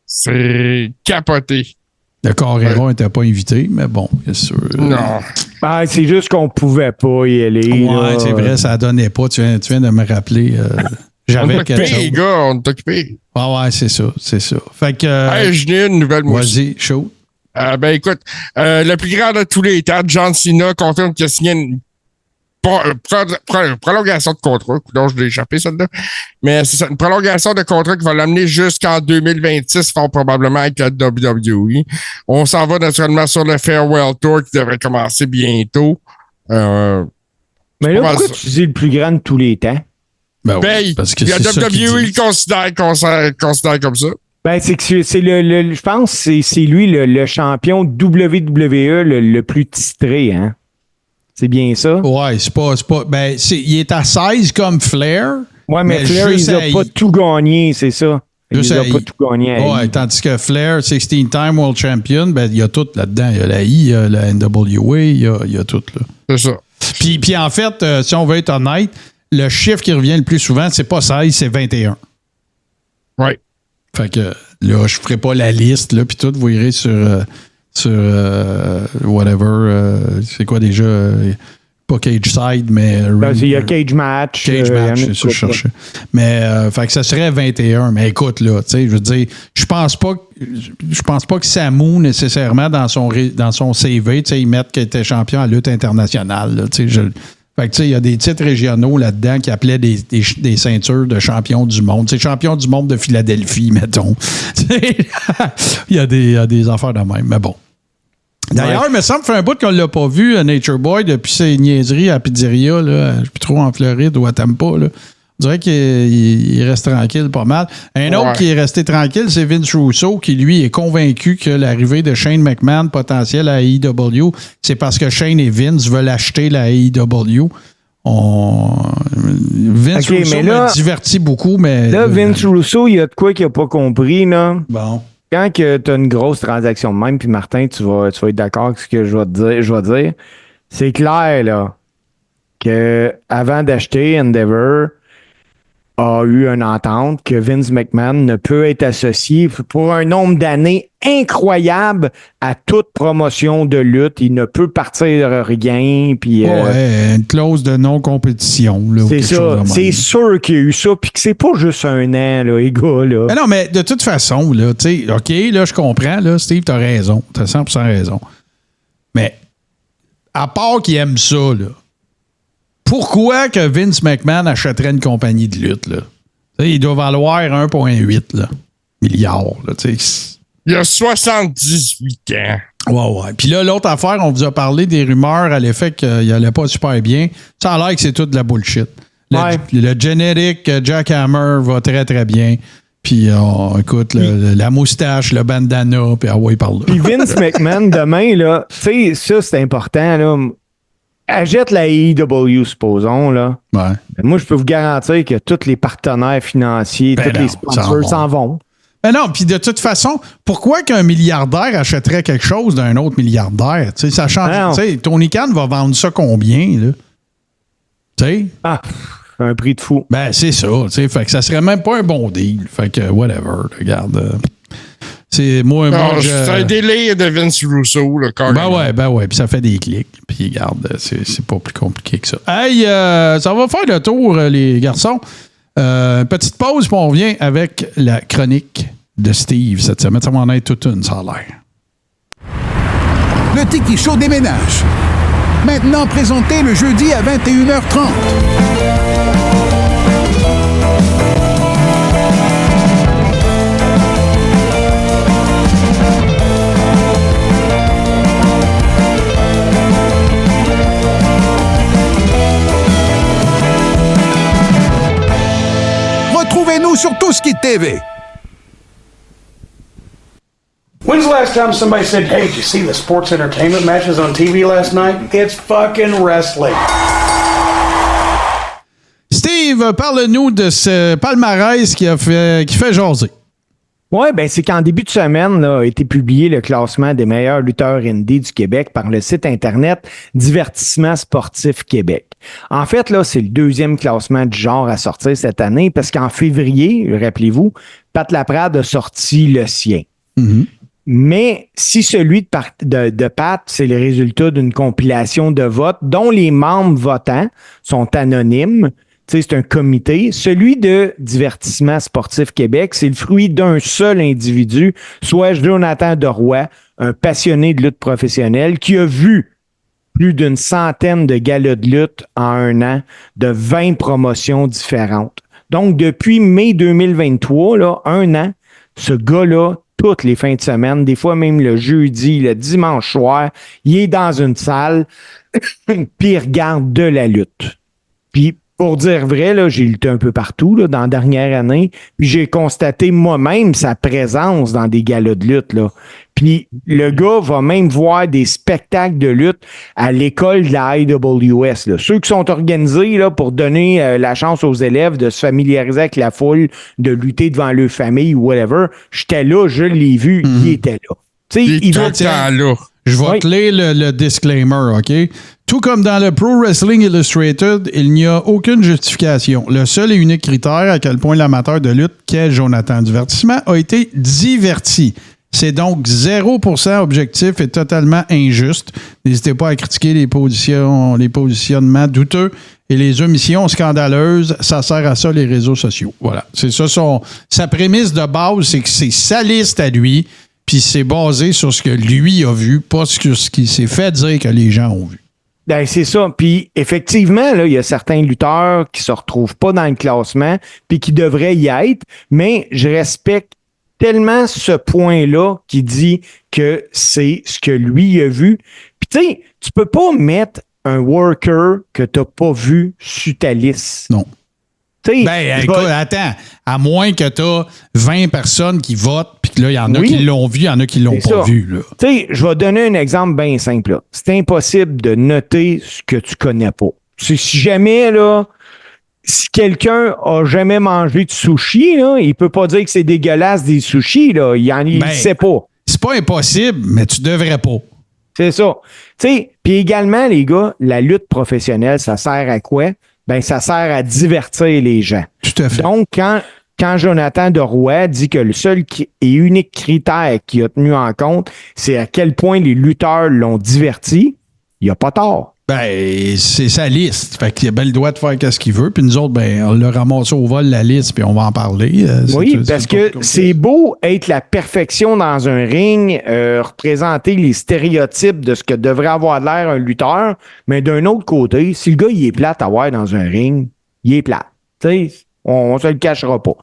C'est capoté. Le Carrera n'était pas invité, mais bon, bien sûr. Non. Ah, c'est juste qu'on pouvait pas y aller. Ouais, c'est vrai, ça donnait pas. Tu viens de me rappeler. J'avais on est occupé, les gars, on est occupé. Ah ouais, c'est ça. Fait que. Hey, je n'ai une nouvelle, moi. Vas-y, chaud. Ben écoute, le plus grand de tous les temps, John Cena, confirme qu'il a signé une prolongation de contrat. Donc, je l'ai échappé, celle-là. Mais c'est ça, une prolongation de contrat qui va l'amener jusqu'en 2026, fort probablement avec la WWE. On s'en va naturellement sur le Farewell Tour qui devrait commencer bientôt. Mais là, pourquoi tu dis le plus grand de tous les temps? Ben oui, parce que la c'est WWE le considère comme ça. Ben, c'est que c'est je pense que c'est lui le champion WWE le plus titré, hein? C'est bien ça? Ouais, c'est pas. Ben, il est à 16 comme Flair. Ouais, mais Flair, il n'a pas tout gagné, c'est ça. Il n'a pas tout gagné. Ouais, tandis que Flair, 16-time World Champion, ben, il y a tout là-dedans. Il y a la I, il y a la NWA, il y a tout, là. C'est ça. Puis en fait, si on veut être honnête, le chiffre qui revient le plus souvent, c'est pas 16, c'est 21. Ouais. Fait que là, je ferai pas la liste, là, puis tout, vous irez sur whatever, c'est quoi déjà? Pas Cage Side, mais... il y a Cage Match. Cage Match, c'est ça que je cherchais. Mais, fait que ça serait 21. Mais écoute, là, tu sais, je veux dire, je pense pas que Samu, nécessairement, dans son CV, tu sais, ils mettent qu'il était champion à lutte internationale, là, tu sais, fait que, tu sais, il y a des titres régionaux là-dedans qui appelaient des ceintures de champion du monde. C'est champion du monde de Philadelphie, mettons. Il y a des affaires de même, mais bon. D'ailleurs, il me semble que ça fait un bout qu'on l'a pas vu, Nature Boy, depuis ses niaiseries à Pizzeria, là, je suis plus trop en Floride ou à Tampa, là. On dirait qu'il reste tranquille pas mal. Un autre qui est resté tranquille, c'est Vince Russo, qui, lui, est convaincu que l'arrivée de Shane McMahon potentiel à AEW, c'est parce que Shane et Vince veulent acheter la AEW. Vince Russo m'a diverti beaucoup, mais... Là, Vince Russo, il y a de quoi qu'il n'a pas compris, là. Bon. Quand tu as une grosse transaction de même, puis Martin, tu vas être d'accord avec ce que je vais dire, c'est clair, là, que avant d'acheter Endeavor, a eu une entente que Vince McMahon ne peut être associé pour un nombre d'années incroyable à toute promotion de lutte. Il ne peut partir de rien. Puis, une clause de non-compétition. Là, c'est ça. C'est sûr qu'il y a eu ça. Puis que c'est pas juste un an, là, les gars. Là. Mais non, mais de toute façon, là, tu sais, OK, là, je comprends. Là, Steve, t'as raison. T'as 100% raison. Mais à part qu'il aime ça, là, pourquoi que Vince McMahon achèterait une compagnie de lutte, là? T'sais, il doit valoir 1,8 milliard. Là, il a 78 ans. Ouais. Puis là, l'autre affaire, on vous a parlé des rumeurs à l'effet qu'il allait pas super bien. Ça a l'air que c'est tout de la bullshit. Le générique Jack Hammer va très, très bien. Puis, écoute, la moustache, le bandana, puis il parle là. Puis Vince McMahon, demain, là, tu sais, ça, c'est important, là. Achète la AEW, supposons, là. Ouais. Moi, je peux vous garantir que tous les partenaires financiers, tous les sponsors s'en vont. Mais non, puis de toute façon, pourquoi qu'un milliardaire achèterait quelque chose d'un autre milliardaire? Tu sais, ça change. Tu sais, Tony Khan va vendre ça combien, là? Tu sais? Ah, un prix de fou. Ben, c'est ça, tu sais. Fait que ça serait même pas un bon deal. Fait que, whatever, regarde. C'est c'est un délire de Vince Russo, là, carrément. Ben ouais, puis ça fait des clics. Puis regarde, c'est pas plus compliqué que ça. Hey, ça va faire le tour, les garçons. Petite pause, puis on revient avec la chronique de Steve cette semaine. Ça va en être toute une, ça a l'air. Le Tiki Show déménage. Maintenant présenté le jeudi à 21h30. Retrouvez-nous sur Touski TV. When's the last time somebody said, hey, did you see the sports entertainment matches on TV last night? It's fucking wrestling. Steve, parle-nous de ce palmarès qui fait jaser. Oui, ben c'est qu'en début de semaine là, a été publié le classement des meilleurs lutteurs indie du Québec par le site Internet Divertissement Sportif Québec. En fait, là, c'est le deuxième classement du genre à sortir cette année parce qu'en février, rappelez-vous, Pat Laprade a sorti le sien. Mm-hmm. Mais si celui de Pat, c'est le résultat d'une compilation de votes dont les membres votants sont anonymes, c'est un comité. Celui de Divertissement Sportif Québec, c'est le fruit d'un seul individu, soit Jonathan Deroy, un passionné de lutte professionnelle qui a vu plus d'une centaine de galas de lutte en un an, de 20 promotions différentes. Donc, depuis mai 2023, là, un an, ce gars-là, toutes les fins de semaine, des fois même le jeudi, le dimanche soir, il est dans une salle, puis il regarde de la lutte. Puis, pour dire vrai, là, j'ai lutté un peu partout là, dans la dernière année, puis j'ai constaté moi-même sa présence dans des galas de lutte. Là. Puis le gars va même voir des spectacles de lutte à l'école de la IWS. Là. Ceux qui sont organisés là, pour donner la chance aux élèves de se familiariser avec la foule, de lutter devant leur famille ou whatever. J'étais là, je l'ai vu, il était là. Il va là. Je vais te lire le disclaimer, OK? Tout comme dans le Pro Wrestling Illustrated, il n'y a aucune justification. Le seul et unique critère à quel point l'amateur de lutte qu'est Jonathan Divertissement a été diverti. C'est donc 0% objectif et totalement injuste. N'hésitez pas à critiquer les positionnements douteux et les omissions scandaleuses. Ça sert à ça, les réseaux sociaux. Voilà. C'est ça sa prémisse de base, c'est que c'est sa liste à lui, puis c'est basé sur ce que lui a vu, pas sur ce qu'il s'est fait dire que les gens ont vu. Ben, c'est ça. Puis effectivement, là, il y a certains lutteurs qui se retrouvent pas dans le classement puis qui devraient y être, mais je respecte tellement ce point-là qui dit que c'est ce que lui a vu. Puis tu sais, tu peux pas mettre un worker que t'as pas vu sur ta liste. Non. Écoute, attends, à moins que tu as 20 personnes qui votent, puis que là, il y en a qui l'ont vu, il y en a qui l'ont pas vu. Tu sais, je vais donner un exemple bien simple. Là. C'est impossible de noter ce que tu connais pas. Si jamais, là, si quelqu'un a jamais mangé de sushi, là, il peut pas dire que c'est dégueulasse des sushis. Là. Il sait pas. C'est pas impossible, mais tu devrais pas. C'est ça. Tu sais, puis également, les gars, la lutte professionnelle, ça sert à quoi? Ben, ça sert à divertir les gens. Tout à fait. Donc, quand Jonathan Deroy dit que le seul et unique critère qu'il a tenu en compte, c'est à quel point les lutteurs l'ont diverti, il n'a pas tort. Ben, c'est sa liste. Fait qu'il a bien le droit de faire ce qu'il veut. Puis nous autres, ben, on l'a ramassé au vol, la liste, puis on va en parler. Oui, parce que c'est beau être la perfection dans un ring, représenter les stéréotypes de ce que devrait avoir l'air un lutteur, mais d'un autre côté, si le gars il est plate à voir dans un ring, il est plate. Tu sais, on se le cachera pas.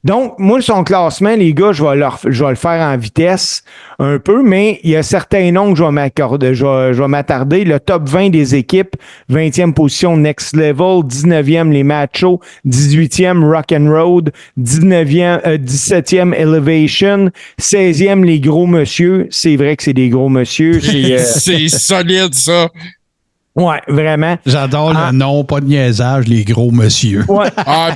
Donc, moi, son classement, les gars, je vais le faire en vitesse un peu, mais il y a certains noms que je vais m'attarder. Le top 20 des équipes, 20e position Next Level, 19e les Machos, 18e Rock'n'Roll, 17e Elevation, 16e les Gros Monsieur. C'est vrai que c'est des Gros Monsieur. C'est solide, ça. Ouais, vraiment. J'adore le nom, pas de niaisage, les Gros Monsieur. Ouais.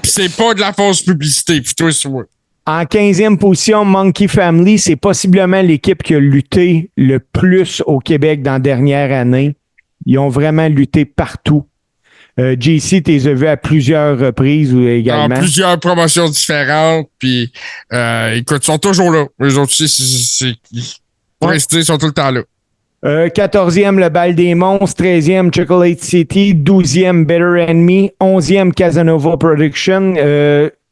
Puis c'est pas de la fausse publicité, plutôt sur moi. En 15e position, Monkey Family, c'est possiblement l'équipe qui a lutté le plus au Québec dans la dernière année. Ils ont vraiment lutté partout. JC, tu les as vus à plusieurs reprises également. Dans plusieurs promotions différentes. Puis, écoute, ils sont toujours là. Les autres aussi, ils sont tout le temps là. 14e, le Bal des Monstres. 13e, Chocolate City. 12e, Better Enemy. 11e, Casanova Production.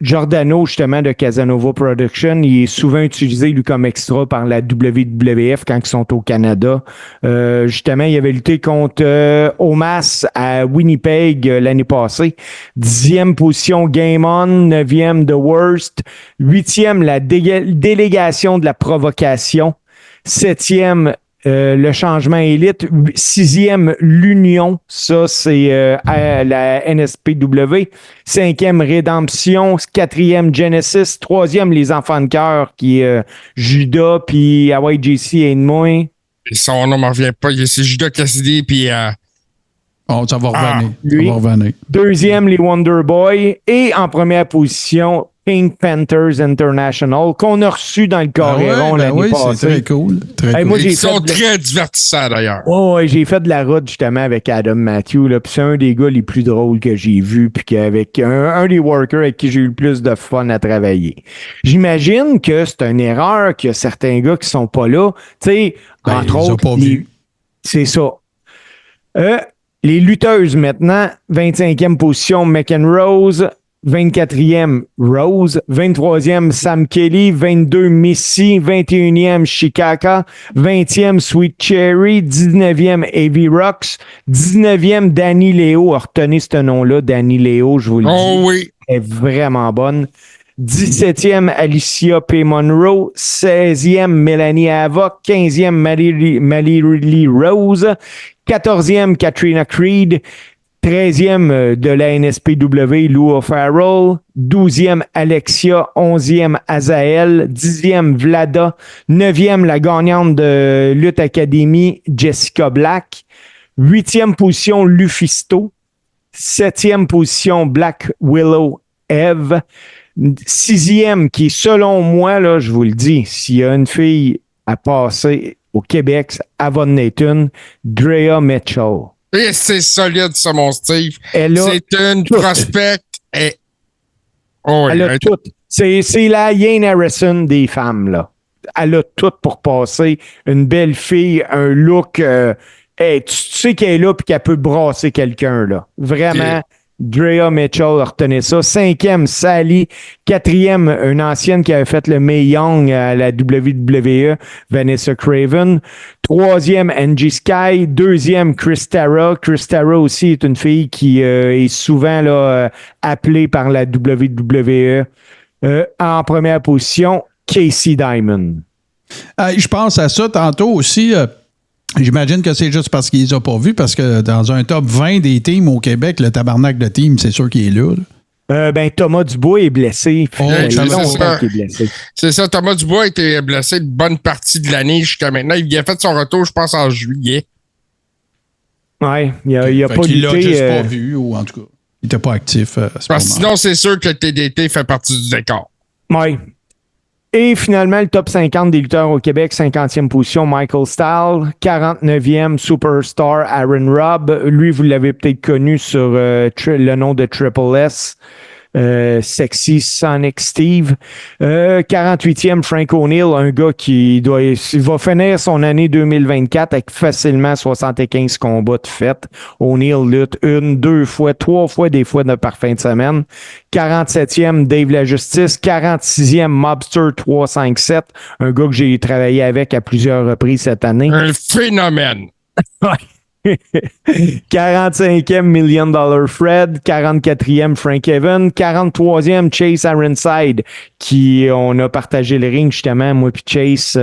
Giordano, justement, de Casanova Production, il est souvent utilisé, lui, comme extra par la WWF quand ils sont au Canada. Justement, il avait lutté contre Omas à Winnipeg l'année passée. 10e position, Game On. 9e, The Worst. 8e, la délégation de la provocation. 7e, Le changement élite. 6e, l'Union. Ça, c'est à la NSPW. 5e, Rédemption. 4e, Genesis. 3e, les Enfants de cœur, qui est Judas, puis Hawaii JC et moi. Et son nom m'en revient pas. C'est Judas Cassidy, puis... Oh, ça va revenir. lui. Ça va revenir. 2e, les Wonder Boys. Et en première position, Pink Panthers International, qu'on a reçu dans le Coréron l'année passée. C'est très cool. Très cool. Moi, Ils sont très divertissants, d'ailleurs. Oh, j'ai fait de la route justement avec Adam Matthew. Là, puis c'est un des gars les plus drôles que j'ai vu, puis qu'avec un des workers avec qui j'ai eu le plus de fun à travailler. J'imagine que c'est une erreur qu'il y a certains gars qui sont pas là. Tu sais, entre autres, c'est ça. Les lutteuses maintenant, 25e position, McEnrose. 24e, Rose. 23e, Sam Kelly. 22, Missy. 21e, Shikaka. 20e, Sweet Cherry. 19e, Avi Rocks. 19e, Danny Léo. Retenez ce nom-là, Danny Léo, je vous le dis. Oh oui. Elle est vraiment bonne. 17e, Alicia P. Monroe. 16e, Mélanie Havoc. 15e, Malie Rose. 14e, Katrina Creed. 13e de la NSPW, Lou O'Farrell. 12e, Alexia. 11e, Azael. 10e, Vlada. 9e, la gagnante de Lutte Academy, Jessica Black. 8e position, Lufisto. 7e position, Black Willow, Eve. 6e, qui est selon moi, là, je vous le dis, s'il y a une fille à passer au Québec, Avon Nathan, Drea Mitchell. Et c'est solide, ça, mon Steve. C'est une prospect. Elle a tout. C'est la Jane Harrison des femmes, là. Elle a tout pour passer. Une belle fille, un look. Tu sais qu'elle est là et qu'elle peut brasser quelqu'un, là. Vraiment. Drea Mitchell, retenez ça. 5e, Sally. 4e, une ancienne qui avait fait le Mae Young à la WWE, Vanessa Craven. 3e, Angie Sky. 2e, Chris Tara. Chris Tara aussi est une fille qui est souvent là, appelée par la WWE. En première position, Casey Diamond. Je pense à ça tantôt aussi. J'imagine que c'est juste parce qu'ils les ont pas vus, parce que dans un top 20 des teams au Québec, le tabarnak de team, c'est sûr qu'il est là. Thomas Dubois est blessé. C'est ça, Thomas Dubois a été blessé une bonne partie de l'année jusqu'à maintenant. Il a fait son retour, je pense, en juillet. Ouais, il a pas lutté. Il l'a juste pas vu, ou en tout cas, il était pas actif à ce moment. Sinon, c'est sûr que le TDT fait partie du décor. Ouais. Et finalement, le top 50 des lutteurs au Québec, 50e position, Michael Stahl. 49e, Superstar, Aaron Robb. Lui, vous l'avez peut-être connu sur le nom de Triple S. Sexy Sonic Steve. 48e, Frank O'Neill, un gars qui va finir son année 2024 avec facilement 75 combats de fait. O'Neill lutte 1, 2 fois, 3 fois, des fois par fin de semaine. 47e, Dave La Justice. 46e, Mobster 357, un gars que j'ai travaillé avec à plusieurs reprises cette année. Un phénomène! 45e, Million Dollar Fred. 44e, Frank Evan. 43e, Chase Ironside, qui on a partagé le ring justement, moi puis Chase,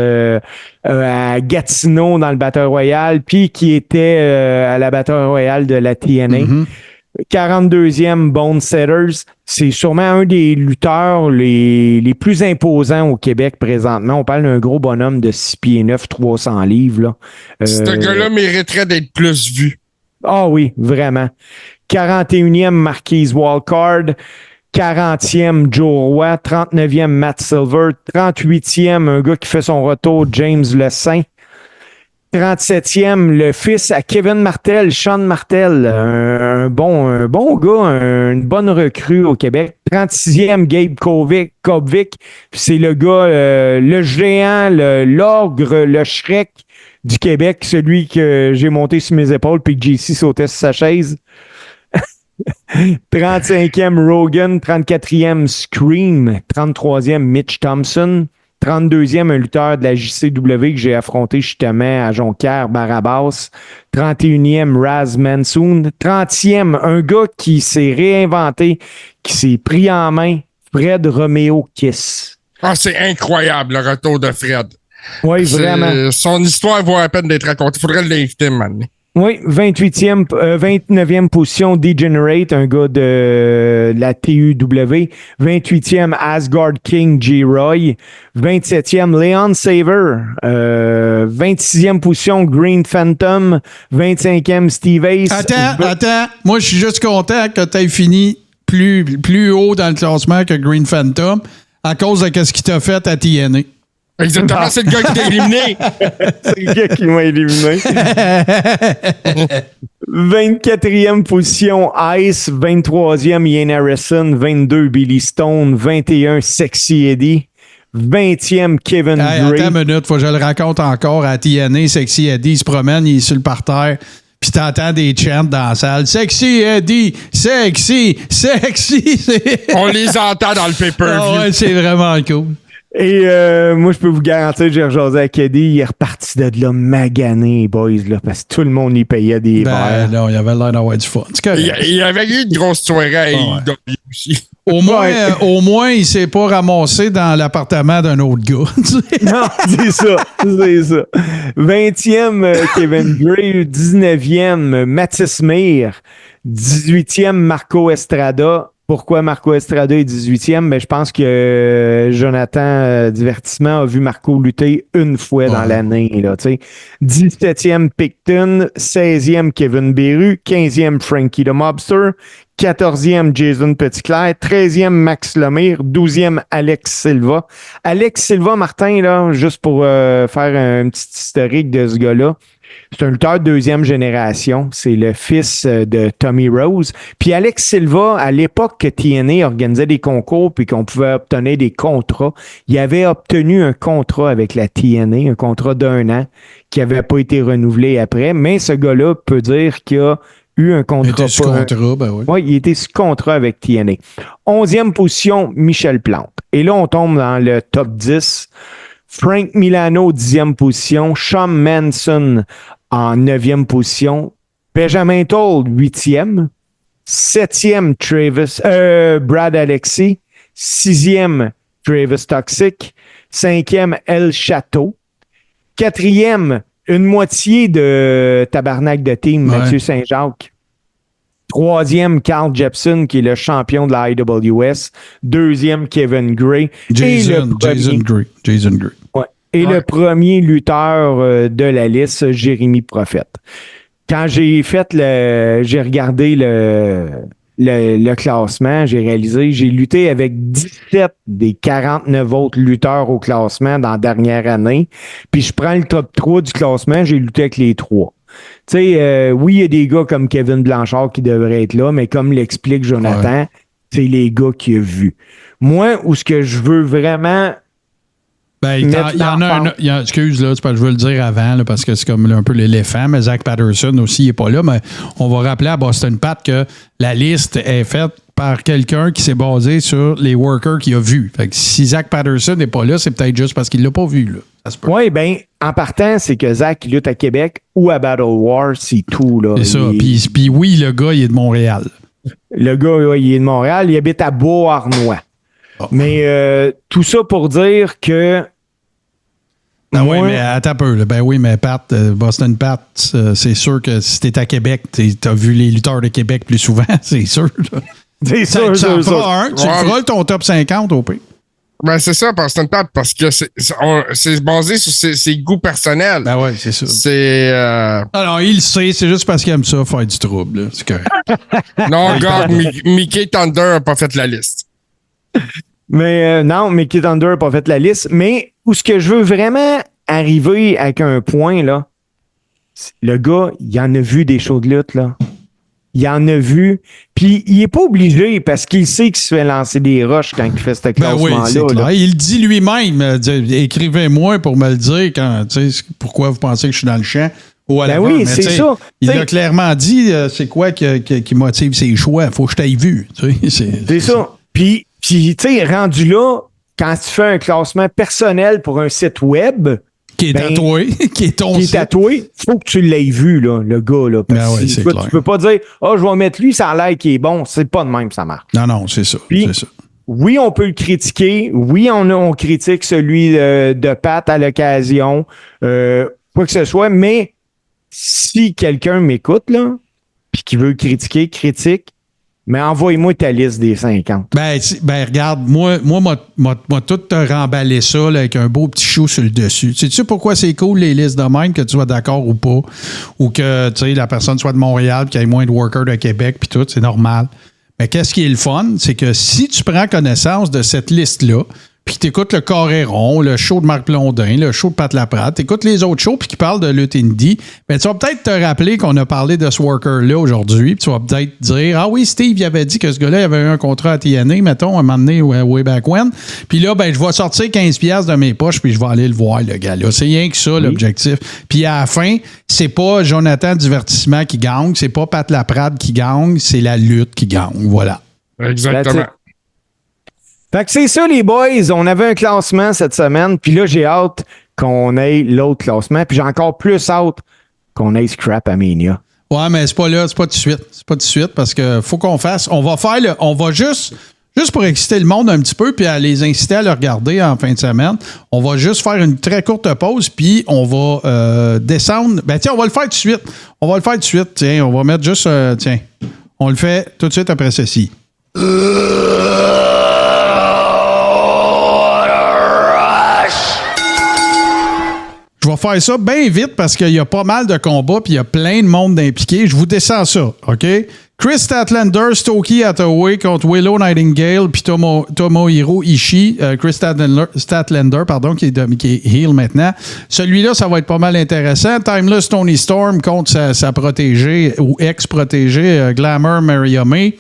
à Gatineau dans le Battle Royale, puis qui était à la Battle Royale de la TNA. 42e, Bone Setters. C'est sûrement un des lutteurs les plus imposants au Québec présentement. On parle d'un gros bonhomme de 6 pieds 9, 300 livres. Là. Ce gars-là mériterait d'être plus vu. Ah oui, vraiment. 41e, Marquise Wildcard. 40e, Joe Roy. 39e, Matt Silver. 38e, un gars qui fait son retour, James Le Saint. 37e, le fils à Kevin Martel, Sean Martel, un bon gars, une bonne recrue au Québec. 36e, Gabe Kovik, c'est le gars, le géant, l'ogre, le Shrek du Québec, celui que j'ai monté sur mes épaules puis que JC sautait sur sa chaise. 35e, Rogan. 34e, Scream. 33e, Mitch Thompson. 32e, un lutteur de la JCW que j'ai affronté justement à Jonquière, Barabas. 31e, Raz Mansoon. 30e, un gars qui s'est réinventé, qui s'est pris en main, Fred Romeo Kiss. Ah, c'est incroyable, le retour de Fred. Oui, vraiment. Son histoire vaut la peine d'être racontée. Il faudrait l'inviter maintenant. Oui, 29e position, Degenerate, un gars de la TUW. 28e, Asgard King, G-Roy. 27e, Leon Saver. 26e position, Green Phantom. 25e, Steve Ace. Attends. Moi, je suis juste content que tu aies fini plus haut dans le classement que Green Phantom à cause de ce qu'il t'a fait à TNA. Exactement, c'est le gars qui t'a éliminé. C'est le gars qui m'a éliminé. 24e position, Ice. 23e, Ian Harrison. 22, Billy Stone. 21, Sexy Eddie. 20e, Kevin Gray. Attends une minute, faut que je le raconte encore à TNA. Sexy Eddie, il se promène, il est sur le parterre. Puis t'entends des chants dans la salle. Sexy Eddie, sexy. On les entend dans le pay-per-view. Ah ouais, c'est vraiment cool. Et moi, je peux vous garantir, j'ai rejasé avec Eddie, il est reparti de là magané, boys, là, parce que tout le monde y payait des verres. Non, il avait l'air d'avoir du fun. Il avait eu une grosse soirée à AEW aussi. Au moins, il s'est pas ramassé dans l'appartement d'un autre gars. Non, c'est ça. 20e, Kevin Gray. 19e, Mathis Mir. 18e, Marco Estrada. Pourquoi Marco Estrada est 18e? Ben, je pense que Jonathan Divertissement a vu Marco lutter une fois dans l'année. Là, 17e, Picton. 16e, Kevin Beru. 15e, Frankie the Mobster. 14e, Jason Petitclerc. 13e, Max Lemire. 12e, Alex Silva. Alex Silva, Martin, là, juste pour faire un petit historique de ce gars-là. C'est un lutteur de deuxième génération. C'est le fils de Tommy Rose. Puis Alex Silva, à l'époque que TNA organisait des concours puis qu'on pouvait obtenir des contrats, il avait obtenu un contrat avec la TNA, un contrat d'1 an qui n'avait pas été renouvelé après. Mais ce gars-là peut dire qu'il a eu un contrat. Il était sous contrat, ben oui. Oui, il était sous contrat avec TNA. 11e position, Michel Plante. Et là, on tombe dans le top 10. Frank Milano, 10e position. Shawn Manson en 9e position. Benjamin Toll, 8e. 7e, Brad Alexis. 6e, Travis Toxic. 5e, El Chateau. 4e, une moitié de Tabarnak de Team, Mathieu Saint-Jacques. 3e, Carl Jepson, qui est le champion de la IWS. 2e, Kevin Gray. Jason Gray. Ouais. Et le premier lutteur de la liste, Jérémy Prophète. Quand j'ai regardé le classement, j'ai réalisé, j'ai lutté avec 17 des 49 autres lutteurs au classement dans la dernière année. Puis je prends le top 3 du classement, j'ai lutté avec les 3. Tu sais, oui, il y a des gars comme Kevin Blanchard qui devraient être là, mais comme l'explique Jonathan, c'est les gars qu'il a vus. Moi, où ce que je veux vraiment... Ben, il y en a un... excuse, là, je veux le dire avant, là, parce que c'est comme un peu l'éléphant, mais Zach Patterson aussi, il n'est pas là, mais on va rappeler à Boston Pat que la liste est faite par quelqu'un qui s'est basé sur les workers qu'il a vus. Fait que si Zach Patterson n'est pas là, c'est peut-être juste parce qu'il ne l'a pas vu, là. Oui, bien, en partant, c'est que Zach il lutte à Québec ou à Battle War, c'est tout, là. C'est ça. Puis oui, le gars, il est de Montréal. Le gars, ouais, il est de Montréal, il habite à Beauharnois. Oh. Mais tout ça pour dire que... Oui, mais attends un peu. Là. Ben oui, mais Pat, Boston Pat, c'est sûr que si t'es à Québec, t'as vu les lutteurs de Québec plus souvent, c'est sûr. Là. C'est sûr, tu feras ton top 50 au pire. Ben, c'est ça, Boston Pat, parce que c'est basé sur ses goûts personnels. Ben oui, c'est ça. C'est... Alors, il le sait, c'est juste parce qu'il aime ça, faire du trouble. Là. C'est correct. Non, regarde, Mickey Thunder n'a pas fait la liste. Mais non, Mickey Thunder n'a pas fait la liste. Mais où ce que je veux vraiment arriver avec un point, là, le gars, il en a vu des shows de lutte, là. Il en a vu. Puis il n'est pas obligé parce qu'il sait qu'il se fait lancer des roches quand il fait ce classement-là. Oui, c'est clair. Il dit lui-même, écrivez-moi pour me le dire quand, pourquoi vous pensez que je suis dans le champ. Ou à oui, mais c'est ça. Il a clairement dit c'est quoi qui motive ses choix. Il faut que je t'aille vu. C'est ça. Puis tu sais, rendu là, quand tu fais un classement personnel pour un site web... Qui est tatoué, qui est ton site. Qui est tatoué, il faut que tu l'aies vu, là, le gars. Là, parce que tu peux pas dire, je vais mettre lui, ça a l'air qu'il est bon. C'est pas de même, ça marche. Non, c'est ça. Puis, oui, on peut le critiquer. Oui, on critique celui de Pat à l'occasion. Quoi que ce soit, mais si quelqu'un m'écoute, là, puis qui veut critiquer, critique, mais envoie-moi ta liste des 50. Ben regarde, moi, m'a tout remballé ça là, avec un beau petit chou sur le dessus. Sais-tu pourquoi c'est cool, les listes de même, que tu sois d'accord ou pas, ou que la personne soit de Montréal, qu'il y ait moins de workers de Québec, puis tout, c'est normal. Mais qu'est-ce qui est le fun, c'est que si tu prends connaissance de cette liste-là, puis tu écoutes le Coréron, le show de Marc Blondin, le show de Pat Laprade, tu écoutes les autres shows puis qui parlent de lutte indie, ben tu vas peut-être te rappeler qu'on a parlé de ce worker-là aujourd'hui, puis tu vas peut-être dire « Ah oui, Steve, il avait dit que ce gars-là il avait eu un contrat à TNA, mettons, à un moment donné, way back when. » Puis là, ben je vais sortir 15$ de mes poches puis je vais aller le voir, le gars-là. C'est rien que ça, l'objectif. Puis à la fin, c'est pas Jonathan Divertissement qui gagne, c'est pas Pat Laprade qui gagne, c'est la lutte qui gagne. Voilà. Exactement. Fait que c'est ça, les boys. On avait un classement cette semaine, puis là, j'ai hâte qu'on ait l'autre classement, puis j'ai encore plus hâte qu'on ait Scrap à Mania. Ouais, mais c'est pas là, c'est pas tout de suite. C'est pas tout de suite parce que faut qu'on fasse. On va juste pour exciter le monde un petit peu, puis à les inciter à le regarder en fin de semaine, on va juste faire une très courte pause, puis on va descendre. Ben tiens, on va le faire tout de suite. Tiens, on va mettre juste. Tiens, on le fait tout de suite après ceci. Je vais faire ça bien vite parce qu'il y a pas mal de combats puis il y a plein de monde impliqué. Je vous descends ça, OK? Chris Statlander, Stokey Hathaway contre Willow Nightingale puis Tomohiro Ishii. Chris Statlander, pardon, qui est heel maintenant. Celui-là, ça va être pas mal intéressant. Timeless Tony Storm contre sa protégée ou ex-protégée Glamour Mariamé.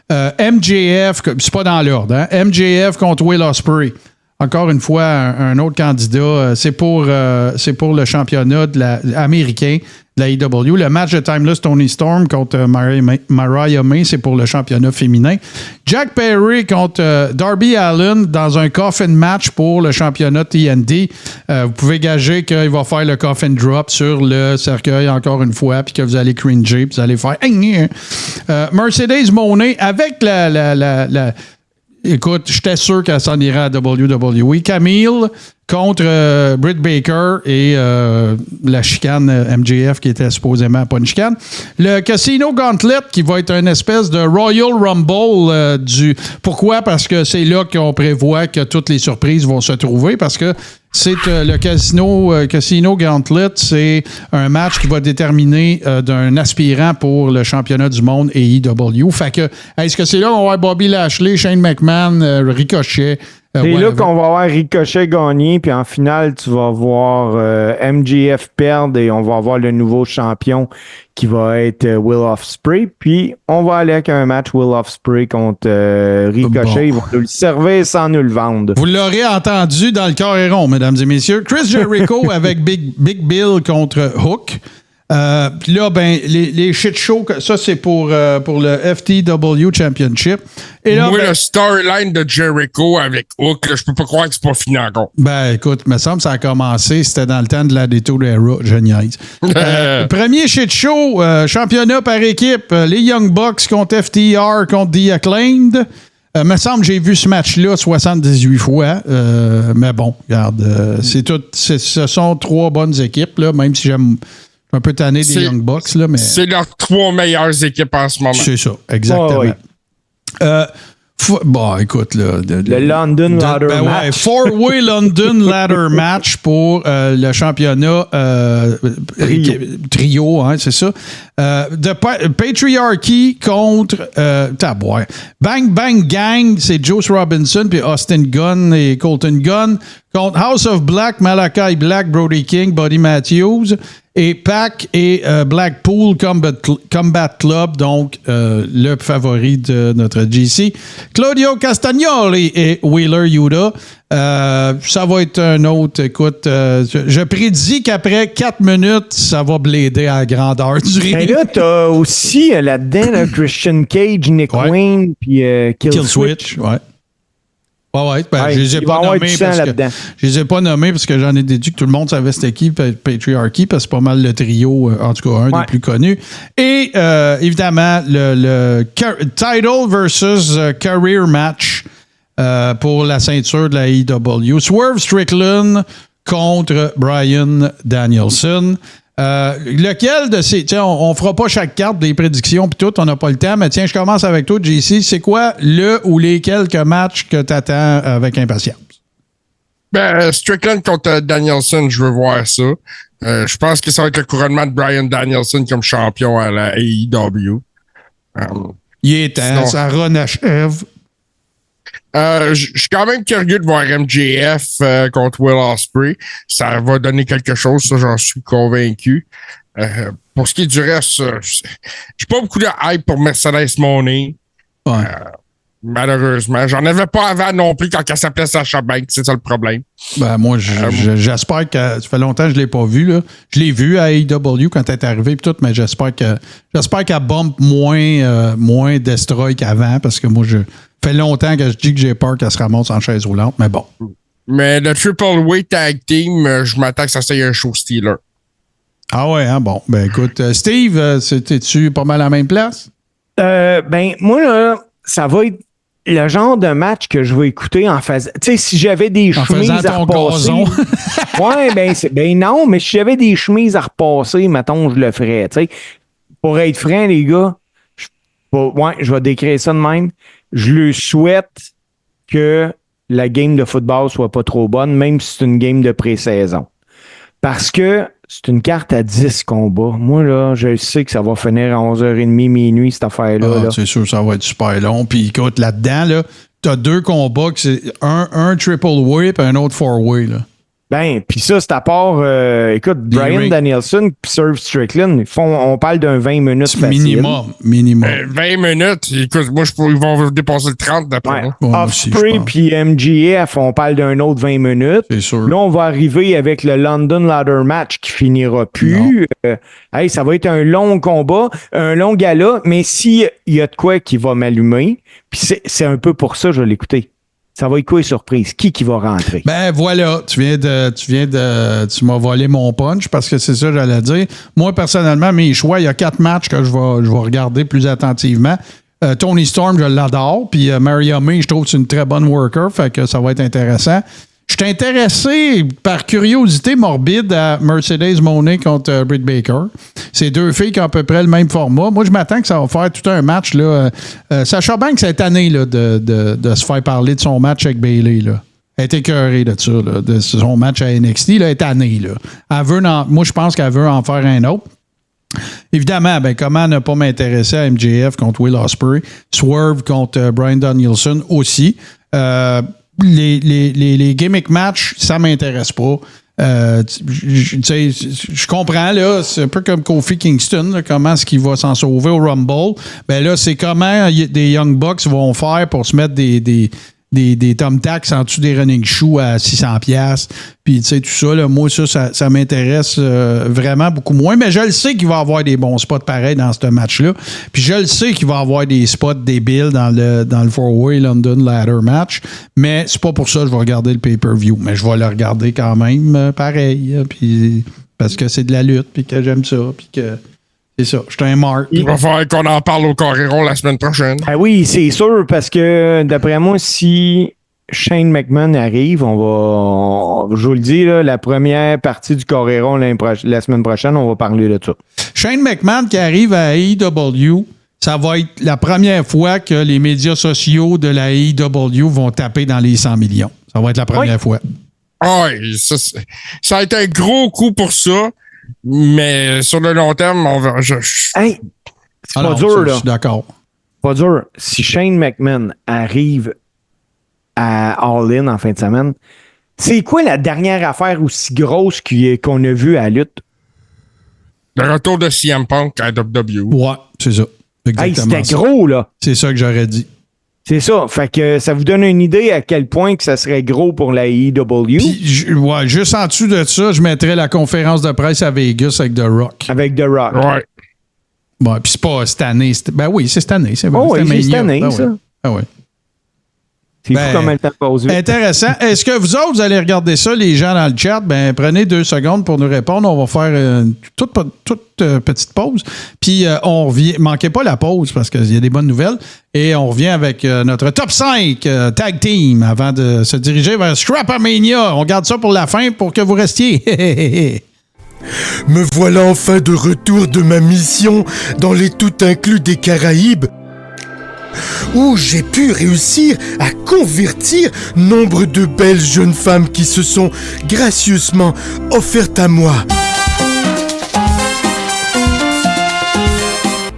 MJF, c'est pas dans l'ordre, hein? MJF contre Will Ospreay. Encore une fois, un autre candidat. C'est pour le championnat américain de la AEW. Le match de Timeless Tony Storm contre Mariah May, c'est pour le championnat féminin. Jack Perry contre Darby Allin dans un coffin match pour le championnat TNT. Vous pouvez gager qu'il va faire le coffin drop sur le cercueil encore une fois, puis que vous allez cringer, puis vous allez faire Mercedes Moné avec la écoute, j'étais sûr qu'elle s'en irait à WWE. Camille contre Britt Baker et la chicane MJF qui était supposément pas une chicane. Le Casino Gauntlet qui va être une espèce de Royal Rumble Pourquoi? Parce que c'est là qu'on prévoit que toutes les surprises vont se trouver parce que c'est le Casino Gauntlet, c'est un match qui va déterminer d'un aspirant pour le championnat du monde AEW. Fait que, est-ce que c'est là qu'on va voir Bobby Lashley, Shane McMahon, Ricochet? C'est là qu'on va voir Ricochet gagner, puis en finale, tu vas voir MJF perdre et on va avoir le nouveau champion qui va être Will Ospreay. Puis on va aller avec un match Will Ospreay contre Ricochet. Bon. Ils vont nous le servir sans nous le vendre. Vous l'aurez entendu dans le Coréron, mesdames et messieurs. Chris Jericho avec Big Bill contre Hook. Puis là, ben, les shit shows, ça, c'est pour le FTW Championship. Et là, moi, le storyline de Jericho avec Hook, là, je peux pas croire que c'est pas fini encore. Ben, écoute, me semble que ça a commencé, c'était dans le temps de la Attitude Era, je niaise. Premier shit show, championnat par équipe, les Young Bucks contre FTR contre The Acclaimed. Me semble que j'ai vu ce match-là 78 fois, mais bon, regarde, ce sont trois bonnes équipes, là, même si j'aime un peu tanné des Young Bucks, là, mais... C'est leurs trois meilleures équipes en ce moment. C'est ça, exactement. Oh, oui. Bon, écoute, là... Le London Ladder Match. Ouais, four-way London Ladder Match pour le championnat trio, hein, c'est ça. De Patriarchy contre... Bang Bang Gang, c'est Juice Robinson, puis Austin Gunn et Colton Gunn, contre House of Black, Malachi Black, Brody King, Buddy Matthews, et PAC et Blackpool Combat Club, donc le favori de notre GC. Claudio Castagnoli et Wheeler Yuta. Ça va être un autre, écoute, je prédis qu'après 4 minutes, ça va blader à la grandeur du ring. Et là, t'as aussi là-dedans Christian Cage, Nick Wayne, puis Kill Switch. Ouais. Ouais, ben, je les ai pas nommés parce que j'en ai déduit que tout le monde savait c'était qui, Patriarchy, parce que c'est pas mal le trio, en tout cas un des plus connus. Et évidemment, le title versus career match pour la ceinture de la AEW. Swerve Strickland contre Bryan Danielson. Lequel de ces... On fera pas chaque carte des prédictions puis tout, on n'a pas le temps, mais tiens, je commence avec toi, JC. C'est quoi le ou les quelques matchs que tu attends avec impatience? Strickland contre Danielson, je veux voir ça. Je pense que ça va être le couronnement de Bryan Danielson comme champion à la AEW. Il est temps, ça renachève. Je suis quand même curieux de voir MJF contre Will Ospreay. Ça va donner quelque chose, ça, j'en suis convaincu. Pour ce qui est du reste, j'ai pas beaucoup de hype pour Mercedes Moné. Ouais. Malheureusement. J'en avais pas avant non plus quand elle s'appelait Sasha Banks. C'est ça le problème. Moi, j'espère que... Ça fait longtemps que je l'ai pas vu, là. Je l'ai vu à AEW quand elle est arrivée et tout, mais j'espère qu'elle bump moins Destroy qu'avant, parce que moi, ça fait longtemps que je dis que j'ai peur qu'elle se ramasse en chaise roulante, mais bon. Mais le Triple Weight Tag Team, je m'attends que ça soit un show stealer. Ah ouais, hein? Bon. Écoute, Steve, c'était-tu pas mal à la même place? Moi, là, ça va être le genre de match que je vais écouter en faisant... Tu sais, si j'avais des chemises à repasser... Ouais, non, mais si j'avais des chemises à repasser, mettons, je le ferais, tu sais. Pour être franc, les gars, je vais décrire ça de même. Je lui souhaite que la game de football soit pas trop bonne, même si c'est une game de pré-saison. Parce que c'est une carte à 10 combats. Moi, là, je sais que ça va finir à 11h30, minuit, cette affaire-là. C'est sûr, ça va être super long. Puis écoute, là-dedans, là, t'as 2 combats, que c'est un triple whip et un autre four-way, là. Puis ça, c'est à part, écoute, Bryan Danielson puis Swerve Strickland, on parle d'un 20 minutes facile. Minimum. 20 minutes, écoute, moi, ils vont dépasser le 30 d'après moi. Ospreay puis MJF, on parle d'un autre 20 minutes. C'est sûr. Là, on va arriver avec le London Ladder Match qui finira plus. Ça va être un long combat, un long gala, mais s'il y a de quoi qui va m'allumer, puis c'est un peu pour ça que je vais l'écouter. Ça va être quoi, surprise? Qui va rentrer? Voilà, tu m'as volé mon punch parce que c'est ça que j'allais dire. Moi, personnellement, mes choix, il y a 4 matchs que je vais regarder plus attentivement. Tony Storm, je l'adore. Puis Maria May, je trouve que c'est une très bonne worker, fait que ça va être intéressant. Je suis intéressé par curiosité morbide à Mercedes Moné contre Britt Baker. C'est 2 filles qui ont à peu près le même format. Moi, je m'attends que ça va faire tout un match. Là. Sasha Banks cette année là, de se faire parler de son match avec Bayley. Là. Elle est écœurée de ça, là, de son match à NXT. Là, elle est tannée. Là. Moi, je pense qu'elle veut en faire un autre. Évidemment, comment ne pas m'intéresser à MJF contre Will Ospreay, Swerve contre Bryan Danielson aussi. Les gimmick matchs, ça m'intéresse pas. Je comprends, là, c'est un peu comme Kofi Kingston, là, comment est-ce qu'il va s'en sauver au Rumble. Là, c'est comment des Young Bucks vont faire pour se mettre des thumbtacks en dessous des running shoes à 600$. Puis, tu sais, tout ça, là, moi, ça m'intéresse vraiment beaucoup moins. Mais je le sais qu'il va y avoir des bons spots pareils dans ce match-là. Puis, je le sais qu'il va y avoir des spots débiles dans le four-way London Ladder match. Mais c'est pas pour ça que je vais regarder le pay-per-view. Mais je vais le regarder quand même pareil. Puis, parce que c'est de la lutte, puis que j'aime ça, puis que... C'est ça, je suis un mark. Il va falloir qu'on en parle au Coréron la semaine prochaine. Ah oui, c'est sûr, parce que d'après moi, si Shane McMahon arrive, je vous le dis, là, la première partie du Coréron la semaine prochaine, on va parler de ça. Shane McMahon qui arrive à AEW, ça va être la première fois que les médias sociaux de la AEW vont taper dans les 100 millions. Ça va être la première fois. Oui, ça a été un gros coup pour ça. Mais sur le long terme, on va. C'est pas dur, là. Je suis d'accord. Pas dur. Si Shane McMahon arrive à All In en fin de semaine, c'est quoi la dernière affaire aussi grosse qu'on a vue à la lutte? Le retour de CM Punk à WWE. Ouais, c'est ça. C'était gros, là. C'est ça que j'aurais dit. C'est ça. Fait que ça vous donne une idée à quel point que ça serait gros pour la AEW. Puis, juste en dessous de ça, je mettrais la conférence de presse à Vegas avec The Rock. Avec The Rock. Ouais. Bon, puis c'est pas cette année. Oui, c'est cette année. C'est vrai. Oh, oui, c'est cette année, ça. Ah ouais. C'est fou comment le temps passe vite. Intéressant. Est-ce que vous autres, vous allez regarder ça, les gens dans le chat? Ben, prenez 2 secondes pour nous répondre. On va faire une toute petite pause. Puis, on revient. Manquez pas la pause parce qu'il y a des bonnes nouvelles. Et on revient avec notre top 5 tag team avant de se diriger vers Scrapamania. On garde ça pour la fin pour que vous restiez. Me voilà enfin de retour de ma mission dans les tout inclus des Caraïbes, où j'ai pu réussir à convertir nombre de belles jeunes femmes qui se sont gracieusement offertes à moi.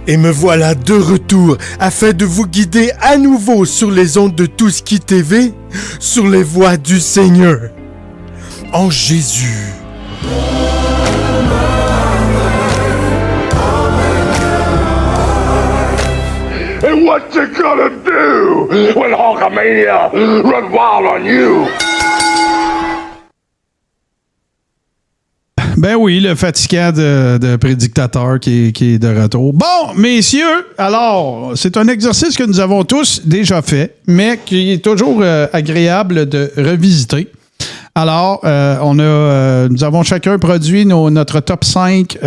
Et me voilà de retour afin de vous guider à nouveau sur les ondes de Touski TV, sur les voies du Seigneur. En Jésus. And what you gonna do when Hulkamania run wild on you? Ben oui, le fatigant de prédictateur qui est de retour. Bon, messieurs, alors, c'est un exercice que nous avons tous déjà fait, mais qui est toujours agréable de revisiter. Alors, nous avons chacun produit notre top 5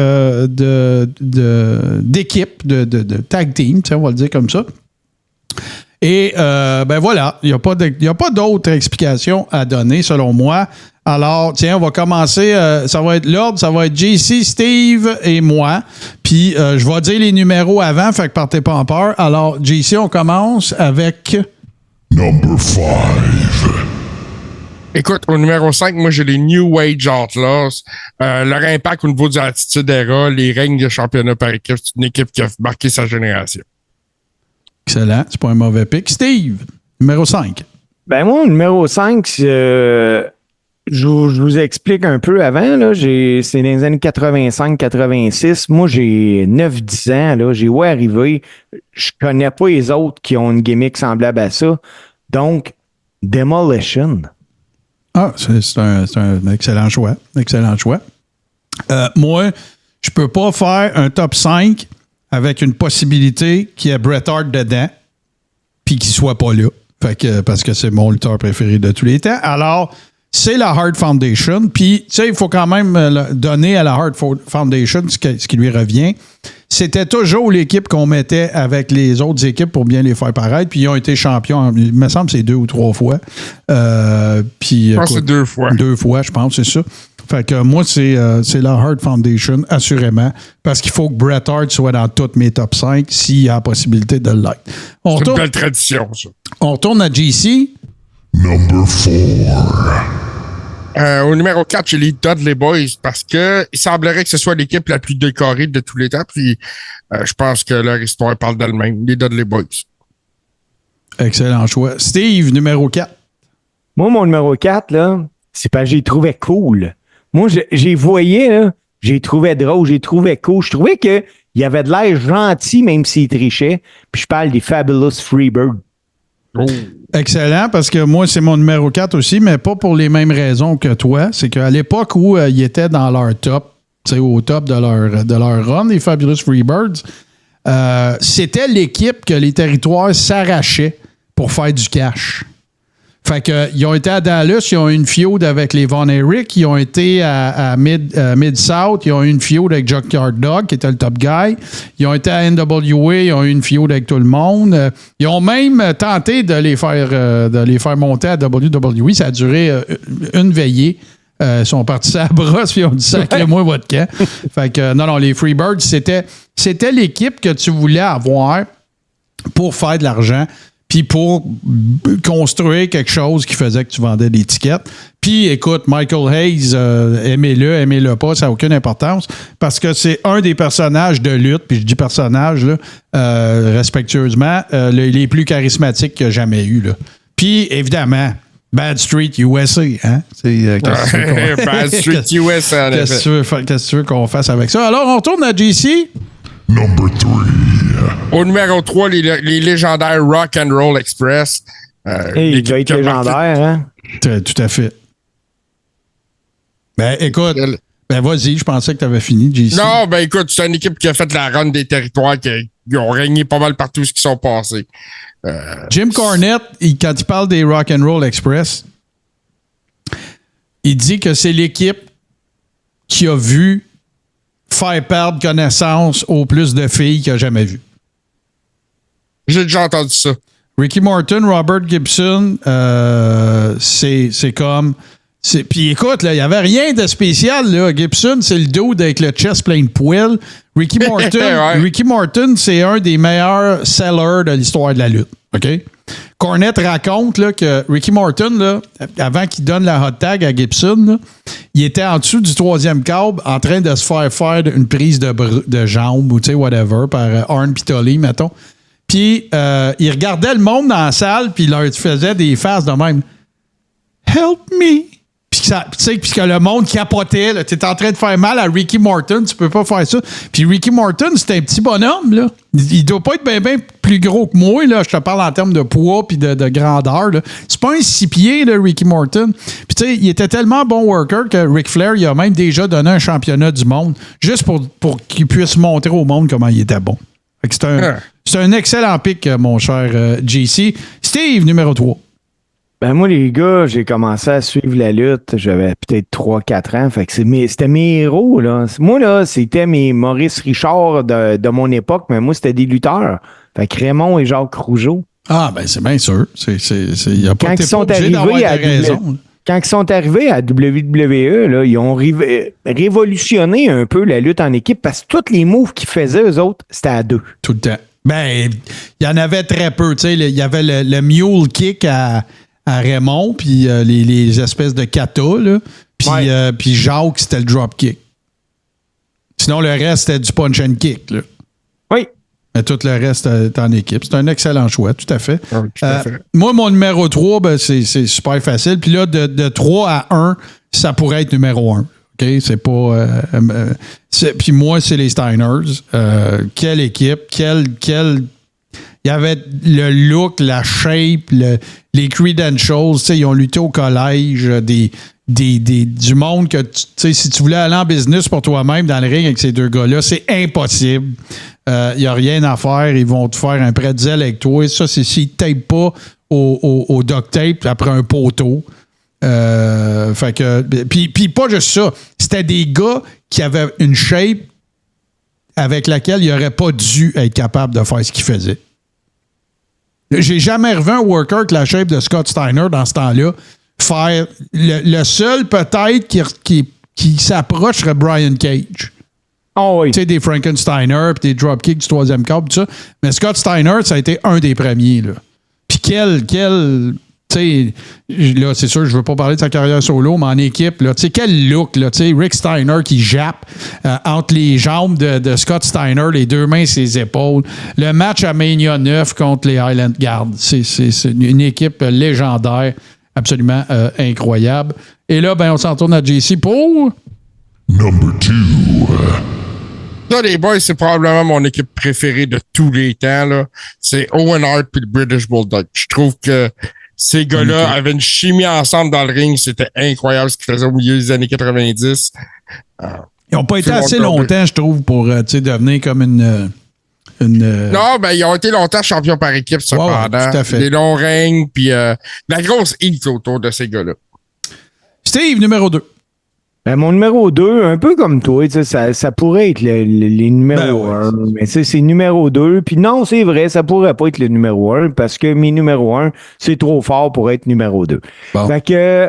d'équipes, de tag team, on va le dire comme ça. Et ben voilà, il n'y a pas d'autre explication à donner, selon moi. Alors, tiens, on va commencer. Ça va être l'ordre, ça va être JC, Steve et moi. Puis, je vais dire les numéros avant, fait que partez pas en peur. Alors, JC, on commence avec... Number 5. Écoute, au numéro 5, moi, j'ai les New Age Outlaws. Leur impact au niveau de l'attitude era, les règnes de championnat par équipe, c'est une équipe qui a marqué sa génération. Excellent, c'est pas un mauvais pick. Steve, numéro 5. Ben moi, numéro 5, je vous explique un peu avant. Là, c'est dans les années 85-86. Moi, j'ai 9-10 ans. Là, j'ai où arriver. Je connais pas les autres qui ont une gimmick semblable à ça. Donc, Demolition. Ah, c'est un excellent choix. Excellent choix. Moi, je peux pas faire un top 5 avec une possibilité qu'il y ait Bret Hart dedans puis qu'il soit pas là. Fait que, parce que c'est mon lutteur préféré de tous les temps. Alors, c'est la Hart Foundation. Puis, tu sais, il faut quand même donner à la Hart Foundation ce qui lui revient. C'était toujours l'équipe qu'on mettait avec les autres équipes pour bien les faire paraître. Puis, ils ont été champions, il me semble que c'est 2 ou 3 fois. Puis, Je pense que c'est 2 fois. 2 fois, je pense, c'est ça. Fait que moi, c'est la Hart Foundation, assurément, parce qu'il faut que Bret Hart soit dans toutes mes top 5 s'il y a la possibilité de l'être. C'est une belle tradition, ça. On retourne à JC. Number 4. Au numéro 4, j'ai les Dudley Boys parce que il semblerait que ce soit l'équipe la plus décorée de tous les temps. Puis je pense que leur histoire parle d'elle-même. Les Dudley Boys. Excellent choix. Steve, numéro 4. Moi, mon numéro 4, là, c'est parce que j'ai trouvé cool. Moi, j'ai voyé, là, j'ai trouvé drôle, j'ai trouvé cool. Je trouvais qu'il y avait de l'air gentil, même s'il trichait. Puis je parle des Fabulous Freebirds. Oh. Excellent, parce que moi, c'est mon numéro 4 aussi, mais pas pour les mêmes raisons que toi. C'est qu'à l'époque où ils étaient dans leur top, au top de leur run, les Fabulous Freebirds, c'était l'équipe que les territoires s'arrachaient pour faire du cash. Fait que, ils ont été à Dallas, ils ont eu une feud avec les Von Erich, ils ont été à Mid-South, ils ont eu une feud avec Junkyard Dog, qui était le top guy. Ils ont été à NWA, ils ont eu une feud avec tout le monde. Ils ont même tenté de les faire monter à WWE. Ça a duré une veillée. Ils sont partis à la brosse, puis ils ont dit sacrez-moi votre camp. Fait que, non, les Freebirds, c'était l'équipe que tu voulais avoir pour faire de l'argent. Puis pour construire quelque chose qui faisait que tu vendais des tickets. Puis écoute, Michael Hayes, aimez-le pas, ça n'a aucune importance, parce que c'est un des personnages de lutte, puis je dis personnage, là, respectueusement, les plus charismatiques qu'il y a jamais eu. Là. Puis évidemment, Bad Street USA, hein? Bad Street USA, en effet. Qu'est-ce que tu veux qu'on fasse avec ça? Alors, on retourne à JC. Number 3. Au numéro 3, les légendaires Rock and Roll Express. Il doit être légendaire, hein? Tout à fait. Ben, écoute, vas-y, je pensais que tu avais fini, JC. Non, ben écoute, c'est une équipe qui a fait la run des territoires ils ont régné pas mal partout ce qui sont passés. Jim Cornette, quand il parle des Rock'n'Roll Express, il dit que c'est l'équipe qui a vu faire perdre connaissance au plus de filles qu'il a jamais vues. J'ai déjà entendu ça. Ricky Morton, Robert Gibson, c'est comme... Puis écoute, il n'y avait rien de spécial. Là. Gibson, c'est le dude avec le chest plein de poils. Ricky Morton, Ouais. Ricky Morton, c'est un des meilleurs sellers de l'histoire de la lutte. OK? Cornette raconte là, que Ricky Morton, là, avant qu'il donne la hot tag à Gibson, là, il était en dessous du 3e câble en train de se faire une prise de jambe ou whatever par Arn Pitoli, mettons. Puis il regardait le monde dans la salle puis il leur faisait des faces de même. Help me! Puis que le monde capotait. Tu es en train de faire mal à Ricky Morton. Tu peux pas faire ça. Puis Ricky Morton, c'est un petit bonhomme. Là. Il doit pas être bien plus gros que moi. Là. Je te parle en termes de poids puis de grandeur. Là. C'est pas un 6 pieds, là, Ricky Morton. Puis tu sais, il était tellement bon worker que Ric Flair, il a même déjà donné un championnat du monde juste pour qu'il puisse montrer au monde comment il était bon. Fait que c'est un excellent pick, mon cher JC. Steve, numéro 3. Ben moi, les gars, j'ai commencé à suivre la lutte. J'avais peut-être 3-4 ans. Fait que c'était mes héros, là. Moi, là, c'était mes Maurice Richard de mon époque, mais moi, c'était des lutteurs. Fait que Raymond et Jacques Rougeau. Ah, ben c'est bien sûr. Il n'y a pas Quand ils sont arrivés à raison. Quand ils sont arrivés à WWE, là, ils ont révolutionné un peu la lutte en équipe parce que tous les moves qu'ils faisaient, eux autres, c'était à 2. Tout le temps. Ben, il y en avait très peu. Il y avait le mule kick à Raymond, puis les espèces de kata, là. Puis Jacques, c'était le drop kick. Sinon, le reste, c'était du punch and kick, là. Oui. Mais tout le reste est en équipe. C'est un excellent choix, tout à fait. Oui, tout à fait. Moi, mon numéro 3, ben, c'est super facile. Puis là, de 3 à 1, ça pourrait être numéro 1. OK? C'est pas... puis moi, c'est les Steiners. Quelle équipe, il y avait le look, la shape, les credentials. Ils ont lutté au collège, du monde que, si tu voulais aller en business pour toi-même dans le ring avec ces deux gars-là, c'est impossible. Il n'y a rien à faire. Ils vont te faire un pretzel avec toi. Ça, c'est s'ils ne tapent pas au duct tape après un poteau. Fait que, puis pas juste ça. C'était des gars qui avaient une shape avec laquelle ils n'auraient pas dû être capables de faire ce qu'ils faisaient. J'ai jamais revu un worker avec la shape de Scott Steiner dans ce temps-là faire. Le seul peut-être qui s'approche serait Brian Cage. Oh oui. Tu sais, des Frankensteiner puis des dropkicks du 3e câble, tout ça. Mais Scott Steiner, ça a été un des premiers. Là. Puis quel tu sais, là, c'est sûr, je veux pas parler de sa carrière solo, mais en équipe, là, tu sais, quel look, là, tu sais, Rick Steiner qui jappe entre les jambes de Scott Steiner, les deux mains sur ses épaules. Le match à Mania 9 contre les Highland Guard. C'est une équipe légendaire, absolument incroyable. Et là, ben, on s'en tourne à JC pour... Number 2. Ça, les boys, c'est probablement mon équipe préférée de tous les temps, là. C'est Owen Hart puis le British Bulldog. Je trouve que ces gars-là avaient une chimie ensemble dans le ring. C'était incroyable ce qu'ils faisaient au milieu des années 90. Ils n'ont pas été assez longtemps, je trouve, pour devenir comme une... Non, ben ils ont été longtemps champions par équipe, cependant. Ouais, tout à fait. Des longs règnes, puis la grosse heat autour de ces gars-là. Steve, numéro 2. Ben, mon numéro 2, un peu comme toi, ça pourrait être les numéros 1, mais c'est numéro 2. Puis non, c'est vrai, ça pourrait pas être le numéro 1 parce que mes numéro 1, c'est trop fort pour être numéro 2. Bon. Fait que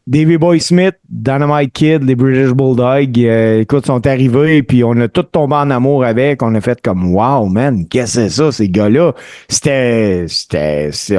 Davey Boy Smith, Dynamite Kid, les British Bulldogs, écoute, sont arrivés et puis on a tous tombé en amour avec. On a fait comme wow, man, qu'est-ce que c'est ça, ces gars-là?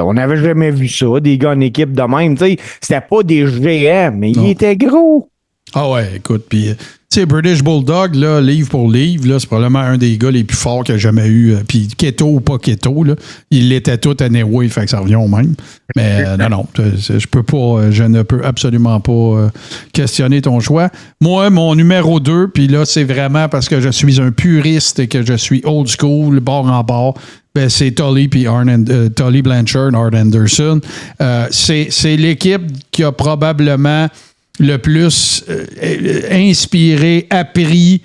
On n'avait jamais vu ça, des gars en équipe de même. T'sais, c'était pas des géants, mais ils étaient gros. Ah ouais, écoute, puis tu sais, British Bulldog, là, livre pour livre, là, c'est probablement un des gars les plus forts qu'il a jamais eu. Puis keto ou pas keto, là, il l'était tout anyway, fait que ça revient au même. Mais non, je ne peux absolument pas questionner ton choix. Moi, mon numéro 2, puis là, c'est vraiment parce que je suis un puriste et que je suis old school, bord en bord. Ben, c'est Tully puis Tully Blanchard et Art Anderson. C'est l'équipe qui a probablement le plus inspiré, appris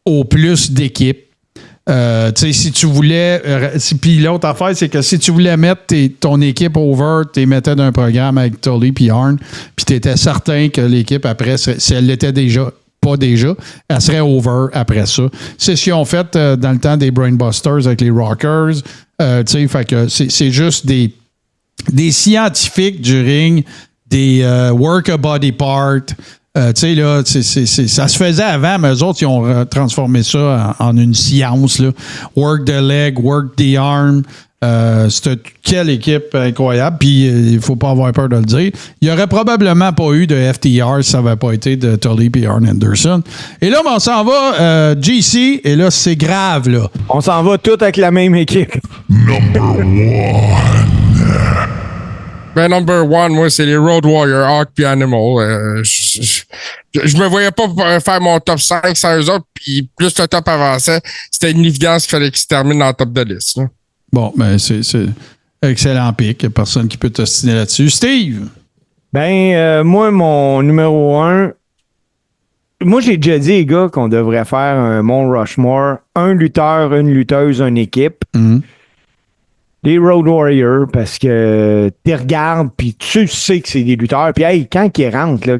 au plus d'équipes. Si tu voulais. Puis l'autre affaire, c'est que si tu voulais mettre ton équipe over, tu les mettais d'un programme avec Tully puis Arn, puis tu étais certain que l'équipe, après, si elle l'était déjà, pas déjà, elle serait over après ça. C'est ce qu'ils ont fait dans le temps des Brainbusters avec les Rockers. Fait que c'est juste des scientifiques du ring, des work a body part. Ça se faisait avant, mais eux autres, ils ont transformé ça en une science. Là. Work the leg, work the arm. C'était quelle équipe incroyable. Puis, il ne faut pas avoir peur de le dire. Il n'y aurait probablement pas eu de FTR si ça n'avait pas été de Tully et Arn Anderson. Et là, on s'en va, GC, et là, c'est grave. Là. On s'en va tous avec la même équipe. Number one. Ben, number one, moi, c'est les Road Warriors, Hawk puis Animal. Je me voyais pas faire mon top 5 sans eux autres, puis plus le top avançait, c'était une évidence qu'il fallait qu'ils se terminent dans le top de liste. Là. Bon, ben, c'est excellent pic. Il n'y a personne qui peut t'ostiner là-dessus. Steve? Ben, moi, mon numéro 1, moi, j'ai déjà dit, les gars, qu'on devrait faire un Mont Rushmore, un lutteur, une lutteuse, une équipe. Mm-hmm. Les Road Warriors, parce que tu regardes, puis tu sais que c'est des lutteurs. Puis, hey, quand ils rentrent, là,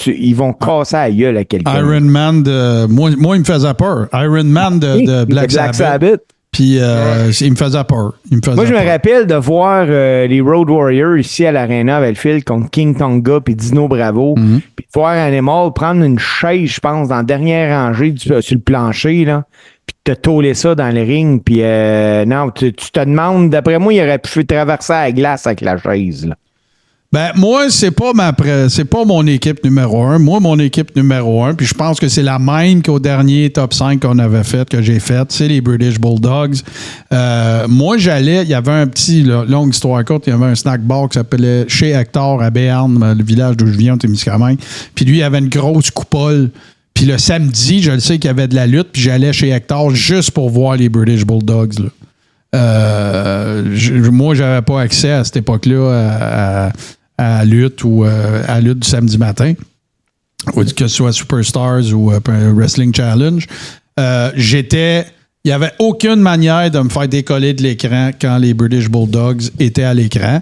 ils vont casser la gueule à quelqu'un. Iron Man de... Moi, il me faisait peur. Iron Man de Black Sabbath. Puis, il me faisait peur. Moi, je me rappelle de voir les Road Warriors ici à l'Arena Belfield contre King Tonga puis Dino Bravo. Mm-hmm. Puis de voir Animal prendre une chaise, je pense, dans la dernière rangée sur le plancher, là. Puis te tôler ça dans le ring. Puis non, tu te demandes, d'après moi, il aurait pu traverser la glace avec la chaise, là. Ben, moi, c'est pas mon équipe numéro 1. Moi, mon équipe numéro 1, puis je pense que c'est la même qu'au dernier top 5 qu'on avait fait, que j'ai fait, c'est les British Bulldogs. Moi, il y avait un petit, longue histoire courte, il y avait un snack bar qui s'appelait chez Hector à Béarn, le village d'où je viens, au Témiscamingue. Puis lui, il avait une grosse coupole. Puis le samedi, je le sais qu'il y avait de la lutte, puis j'allais chez Hector juste pour voir les British Bulldogs, là. Moi, j'avais pas accès à cette époque-là à la lutte ou à la lutte du samedi matin, ou que ce soit Superstars ou Wrestling Challenge. Il n'y avait aucune manière de me faire décoller de l'écran quand les British Bulldogs étaient à l'écran.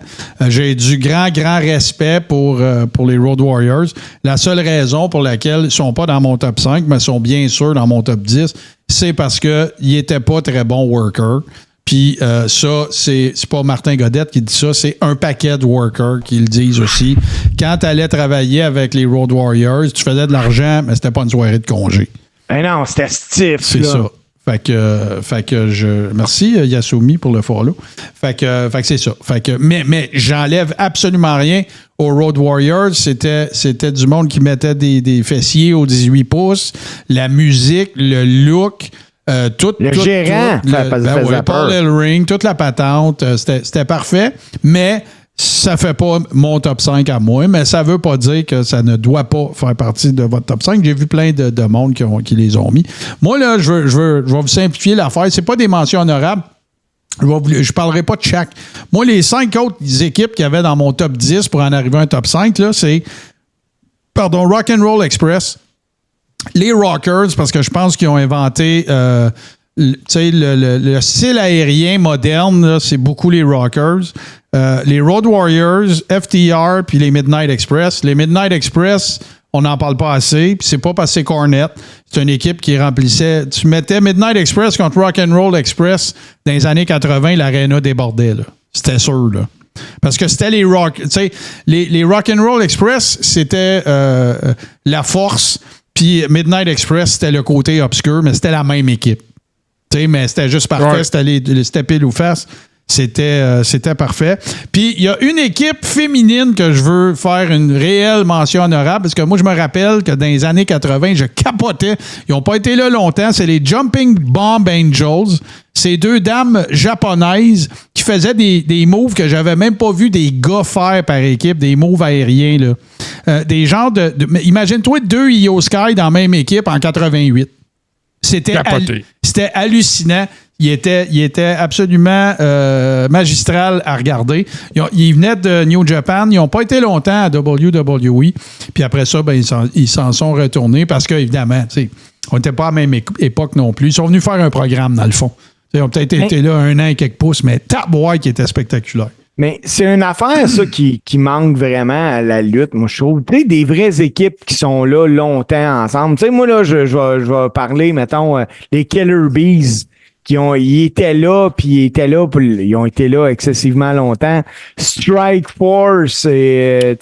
J'ai du grand respect pour les Road Warriors. La seule raison pour laquelle ils ne sont pas dans mon top 5, mais sont bien sûr dans mon top 10, c'est parce qu'ils n'étaient pas très bons workers. Puis ça, c'est pas Martin Godette qui dit ça, c'est un paquet de workers qui le disent aussi. Quand tu allais travailler avec les Road Warriors, tu faisais de l'argent, mais c'était pas une soirée de congé. Ben non, c'était stiff. C'est là. ça. Fait que merci Yasumi pour le follow. Fait que c'est ça. Mais j'enlève absolument rien aux Road Warriors. C'était du monde qui mettait des fessiers aux 18 pouces, la musique, le look. Le gérant faisait Paul Ellering, toute la patente, c'était parfait, mais ça fait pas mon top 5 à moi, mais ça veut pas dire que ça ne doit pas faire partie de votre top 5. J'ai vu plein de monde qui les ont mis. Moi, là, je vais vous simplifier l'affaire. C'est pas des mentions honorables. Je parlerai pas de chaque. Moi, les 5 autres équipes qu'il y avait dans mon top 10 pour en arriver à un top 5, là, c'est Rock'n'Roll Express, les Rockers, parce que je pense qu'ils ont inventé le style aérien moderne, là, c'est beaucoup les Rockers. Les Road Warriors, FTR, puis les Midnight Express. Les Midnight Express, on n'en parle pas assez, puis c'est pas parce que c'est Cornette. C'est une équipe qui remplissait... Tu mettais Midnight Express contre Rock'n'Roll Express dans les années 80, l'aréna débordait, là. C'était sûr, là. Parce que c'était les rock... Tu sais, les Rock'n'Roll Express, c'était la force... Puis Midnight Express, c'était le côté obscur, mais c'était la même équipe. T'sais, mais c'était juste parfait. Ouais. C'était pile ou face. C'était parfait. Puis il y a une équipe féminine que je veux faire une réelle mention honorable, parce que moi, je me rappelle que dans les années 80, je capotais. Ils n'ont pas été là longtemps. C'est les Jumping Bomb Angels. Ces deux dames japonaises qui faisaient des moves que j'avais même pas vu des gars faire par équipe, des moves aériens, là. Des genres imagine-toi 2 Io Sky dans la même équipe en 88. C'était hallucinant. Il était absolument magistral à regarder. Ils venaient de New Japan. Ils n'ont pas été longtemps à WWE. Puis après ça, ben, ils s'en sont retournés parce qu'évidemment, On n'était pas à la même époque non plus. Ils sont venus faire un programme, dans le fond. Ils ont peut-être été là 1 an et quelques pouces, mais Tabouai qui était spectaculaire. Mais c'est une affaire, ça, qui manque vraiment à la lutte, moi, je trouve. Tu sais, des vraies équipes qui sont là longtemps ensemble. Tu sais, moi, là, je vais parler, mettons, les Killer Bees, ils étaient là, puis ils ont été là excessivement longtemps. Strike Force, tu sais,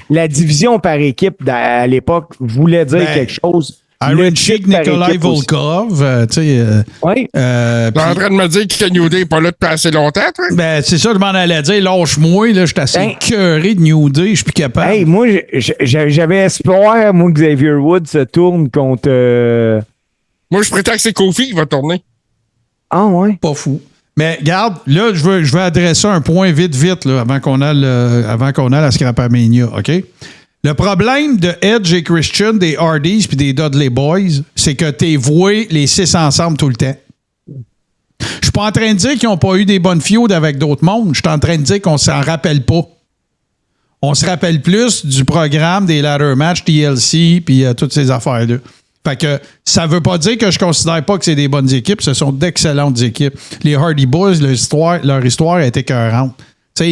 la division par équipe à l'époque voulait dire quelque chose. Iron Sheik, Nikolai Volkov, tu sais. Oui. T'es en train de me dire que New Day n'est pas là depuis assez longtemps, toi? Ben, c'est ça, je m'en allais dire. Lâche-moi, là, je suis assez écœuré de New Day, je suis plus capable. Hey, moi, j'avais espoir, moi, que Xavier Woods se tourne contre. Moi, je prétends que c'est Kofi qui va tourner. Ah, ouais. Pas fou. Mais regarde, là, je veux adresser un point vite, là, avant qu'on a la Scrapamania, OK? Le problème de Edge et Christian, des Hardys puis des Dudley Boys, c'est que t'es voué les 6 ensemble tout le temps. Je suis pas en train de dire qu'ils n'ont pas eu des bonnes feuds avec d'autres mondes. Je suis en train de dire qu'on s'en rappelle pas. On se rappelle plus du programme des ladder matchs, TLC, puis toutes ces affaires-là. Fait que ça veut pas dire que je considère pas que c'est des bonnes équipes. Ce sont d'excellentes équipes. Les Hardy Boys, leur histoire a été écœurante. Tu sais,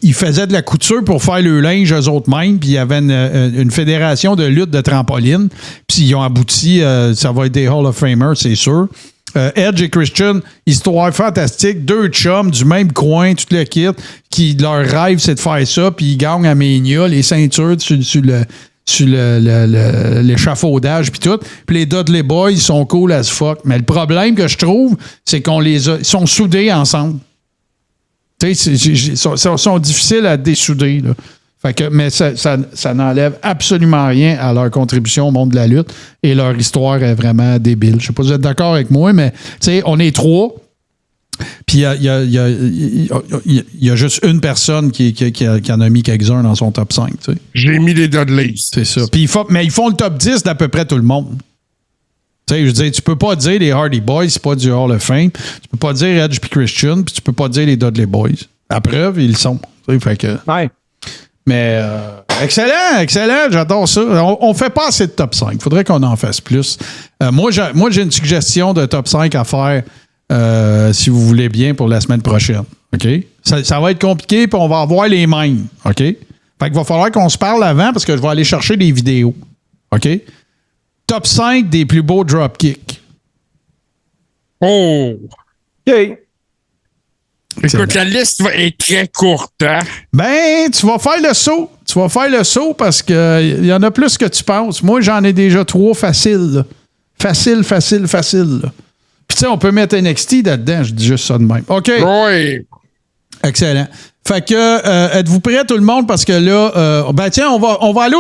ils faisaient de la couture pour faire le linge eux autres mêmes, puis il y avait une fédération de lutte de trampoline, puis ils ont abouti, ça va être des Hall of Famers, c'est sûr. Edge et Christian, histoire fantastique, 2 chums du même coin, tout le kit, qui leur rêve, c'est de faire ça, puis ils gagnent à Mania, les ceintures sur l'échafaudage puis tout. Puis les Dudley Boys, ils sont cool as fuck. Mais le problème que je trouve, c'est ils sont soudés ensemble. Tu sais, ils sont difficiles à dessouder, là. Fait que, mais ça n'enlève absolument rien à leur contribution au monde de la lutte et leur histoire est vraiment débile. Je sais pas si vous êtes d'accord avec moi, mais tu sais, on est 3. Puis il y a juste une personne qui en a mis quelques-uns dans son top 5. Tu sais. J'ai mis les Dudleys. C'est ça. Puis mais ils font le top 10 d'à peu près tout le monde. Tu sais, je veux dire, tu peux pas dire les Hardy Boys, c'est pas du Hall of Fame. Tu peux pas dire Edge puis Christian, puis tu peux pas dire les Dudley Boys. À preuve, ils le sont. Tu sais, fait que... Ouais. Mais excellent, j'adore ça. On fait pas assez de top 5. Il faudrait qu'on en fasse plus. Moi, j'ai une suggestion de top 5 à faire, si vous voulez bien, pour la semaine prochaine. OK? Ça va être compliqué, puis on va avoir les mêmes. OK? Fait qu'il va falloir qu'on se parle avant, parce que je vais aller chercher des vidéos. OK? Top 5 des plus beaux dropkicks. Oh! OK. Écoute, la liste est très courte, hein? Ben, tu vas faire le saut. Tu vas faire le saut parce qu'il y en a plus que tu penses. Moi, j'en ai déjà 3 faciles. Là. Facile. Là. Puis, tu sais, on peut mettre NXT là-dedans. Je dis juste ça de même. OK. Oui. Excellent. Fait que, êtes-vous prêts, tout le monde? Parce que là, ben tiens, on va aller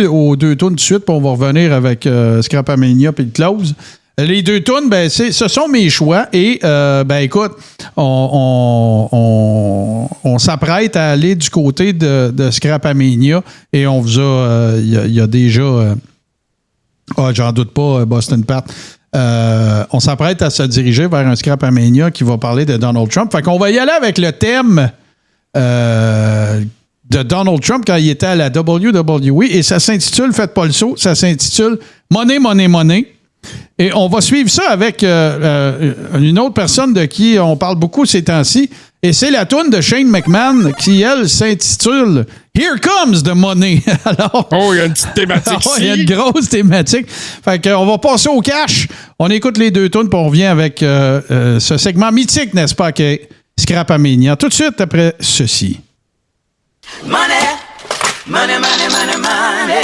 aux 2 tunes tout de suite, puis on va revenir avec Scrapamania puis le close. Les 2 tunes, ben ce sont mes choix. Et ben écoute, on s'apprête à aller du côté de Scrapamania et on vous a, il y a déjà, j'en doute pas, Boston Pat. On s'apprête à se diriger vers un Scrapamania qui va parler de Donald Trump. Fait qu'on va y aller avec le thème de Donald Trump quand il était à la WWE et ça s'intitule, faites pas le saut, ça s'intitule Money, Money, Money. Et on va suivre ça avec une autre personne de qui on parle beaucoup ces temps-ci. Et c'est la toune de Shane McMahon qui, elle, s'intitule Here Comes the Money. Alors, il y a une petite thématique ici. Il y a une grosse thématique. Fait qu'on va passer au cash. On écoute les 2 tunes puis on revient avec ce segment mythique, n'est-ce pas, qui est Scrapamania. Tout de suite après ceci. Money, money, money, money, money.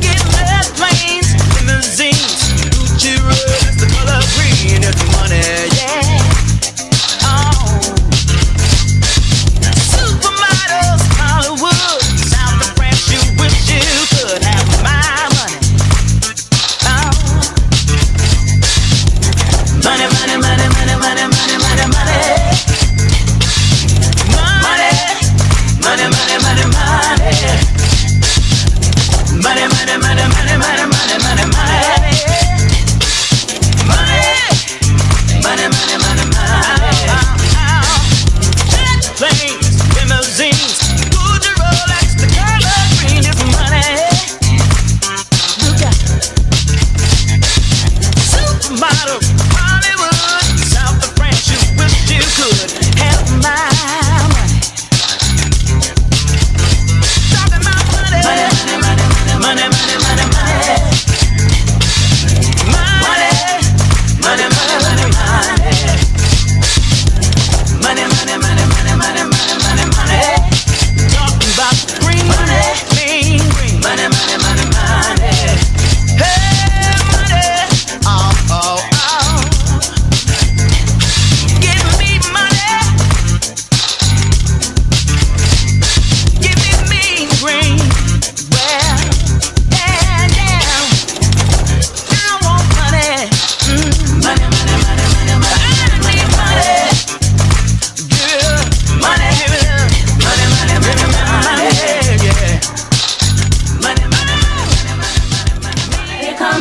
Get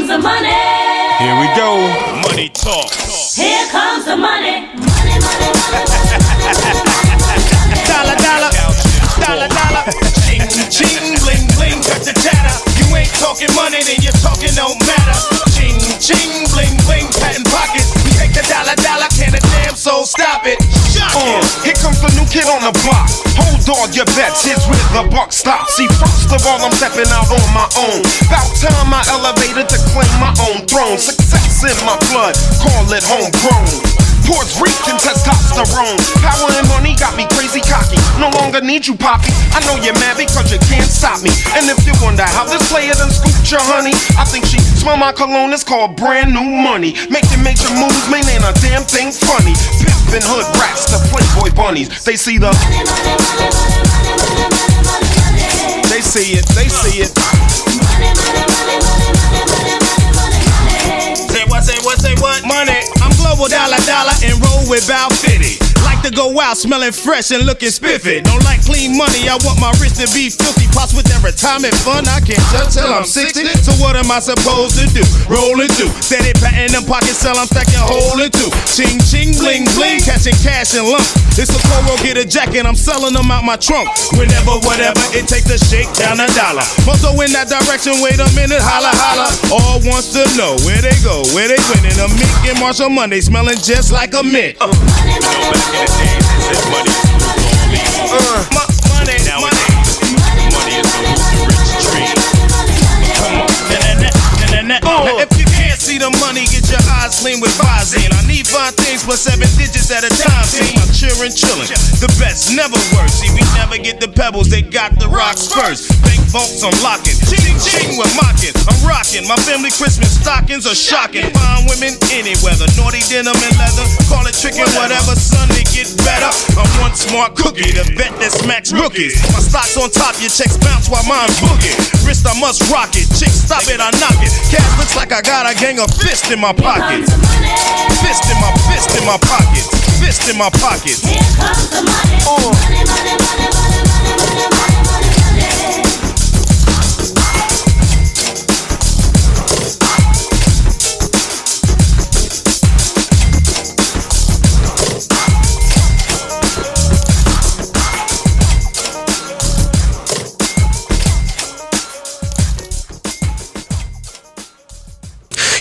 comes the money. Here we go. Money talk. Here comes the money. Money, money, money, money. Dollar, dollar. Dollar, dollar. Ching, ching, bling, bling, cut the chatter. You ain't talking money, then you're talking no matter. Ching, ching, bling, bling, patent pockets. We take the dollar, dollar, can a damn soul stop it? Here comes the new kid on the block. Hold on your bets, here's where the buck stops. See, first of all, I'm stepping out on my own. About time I elevated to claim my own throne. Success in my blood, call it homegrown. Puerto Rican testosterone. Power and money got me crazy cocky. No longer need you, poppy. I know you're mad because you can't stop me. And if you wonder how this player done scooped your honey, I think she smell my cologne, it's called brand new money. Making major moves, man, ain't a damn thing funny. Pimpin' hood rats, the Playboy bunnies. They see the... They see it, they see it. Say what? Money. I'm global dollar and roll with Val Fitty. Like to go out smelling fresh and looking spiffy. Don't like clean money, I want my wrist to be filthy. Pops with that retirement fund, I can't touch till I'm 60. So what am I supposed to do? Rollin' through, steady patting them pockets till I'm stacking holding two. Ching ching bling bling, catching cash and lump. It's a Coro, get a jacket, I'm selling them out my trunk. Whenever, whatever, it takes to shake down a dollar. Mozo in that direction, wait a minute, holla holla. All wants to know where they go, where they winning. A Mick and Marshall Monday smelling just like a mint. You know, back in the days, they said money is the root of all evil. Money. Money is the root of rich tree. Come on. Now, if you can't see the money, get your eyes clean with Visine. I need 5 things plus 7 digits at a time. Team, I'm chillin'. The best never works. See, we never get the pebbles, they got the rocks first. Bank vaults, I'm locking. Ching, ching, we're mocking. I'm rocking. My family Christmas stockings are shocking. Fine women, any weather. Naughty denim and leather. Call it trickin', whatever, son, it get better. I'm one smart cookie, the vet that smacks rookies. My stock's on top, your checks bounce while mine boogie. Wrist, I must rock it. Chicks, stop it, I knock it. Cash looks like I got a gang of fists in my pockets. Fist in my pockets. Fist in my pockets. Here comes the money. Money, money, money, money, money, money, money, money.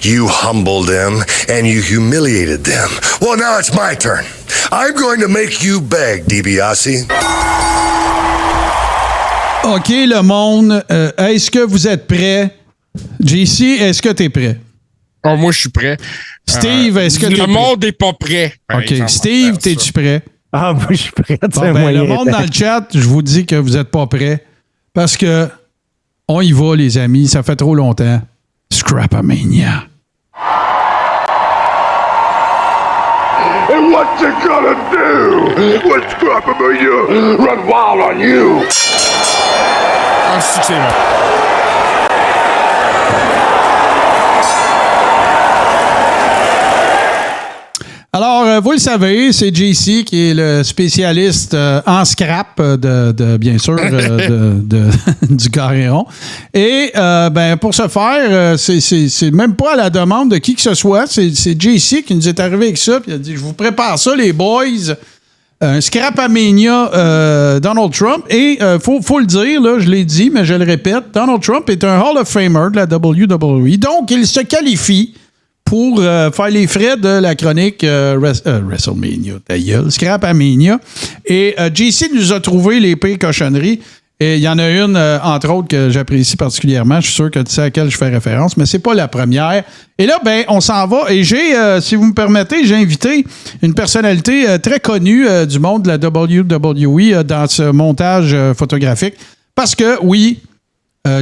You humbled them and you humiliated them. Well, now it's my turn. I'm going to make you beg, DiBiase. OK, le monde, est-ce que vous êtes prêts? JC, est-ce que tu es prêt? Oh, moi, je suis prêt. Steve, est-ce que tu es prêt? Le monde n'est pas prêt. OK, Steve, t'es-tu prêt? Ah, moi, je suis prêt. Bon, ben, le monde dans le chat, je vous dis que vous n'êtes pas prêts parce que on y va, les amis. Ça fait trop longtemps. Scrapamania. And what you gonna do when Scrapamania run wild on you? Ah, c'est bon. Alors, vous le savez, c'est JC qui est le spécialiste en scrap bien sûr, du Carré-Rond. Et pour ce faire, c'est même pas à la demande de qui que ce soit. C'est JC qui nous est arrivé avec ça. Puis il a dit, je vous prépare ça, les boys. Un Scrapamania Donald Trump. Et faut le dire, là, je l'ai dit, mais je le répète, Donald Trump est un Hall of Famer de la WWE. Donc, il se qualifie pour faire les frais de la chronique WrestleMania, ta gueule, Scrapamania. Et JC nous a trouvé les pires cochonneries. Et il y en a une, entre autres, que j'apprécie particulièrement. Je suis sûr que tu sais à laquelle je fais référence, mais c'est pas la première. Et là, on s'en va. Et j'ai, si vous me permettez, j'ai invité une personnalité très connue du monde de la WWE dans ce montage photographique. Parce que, oui,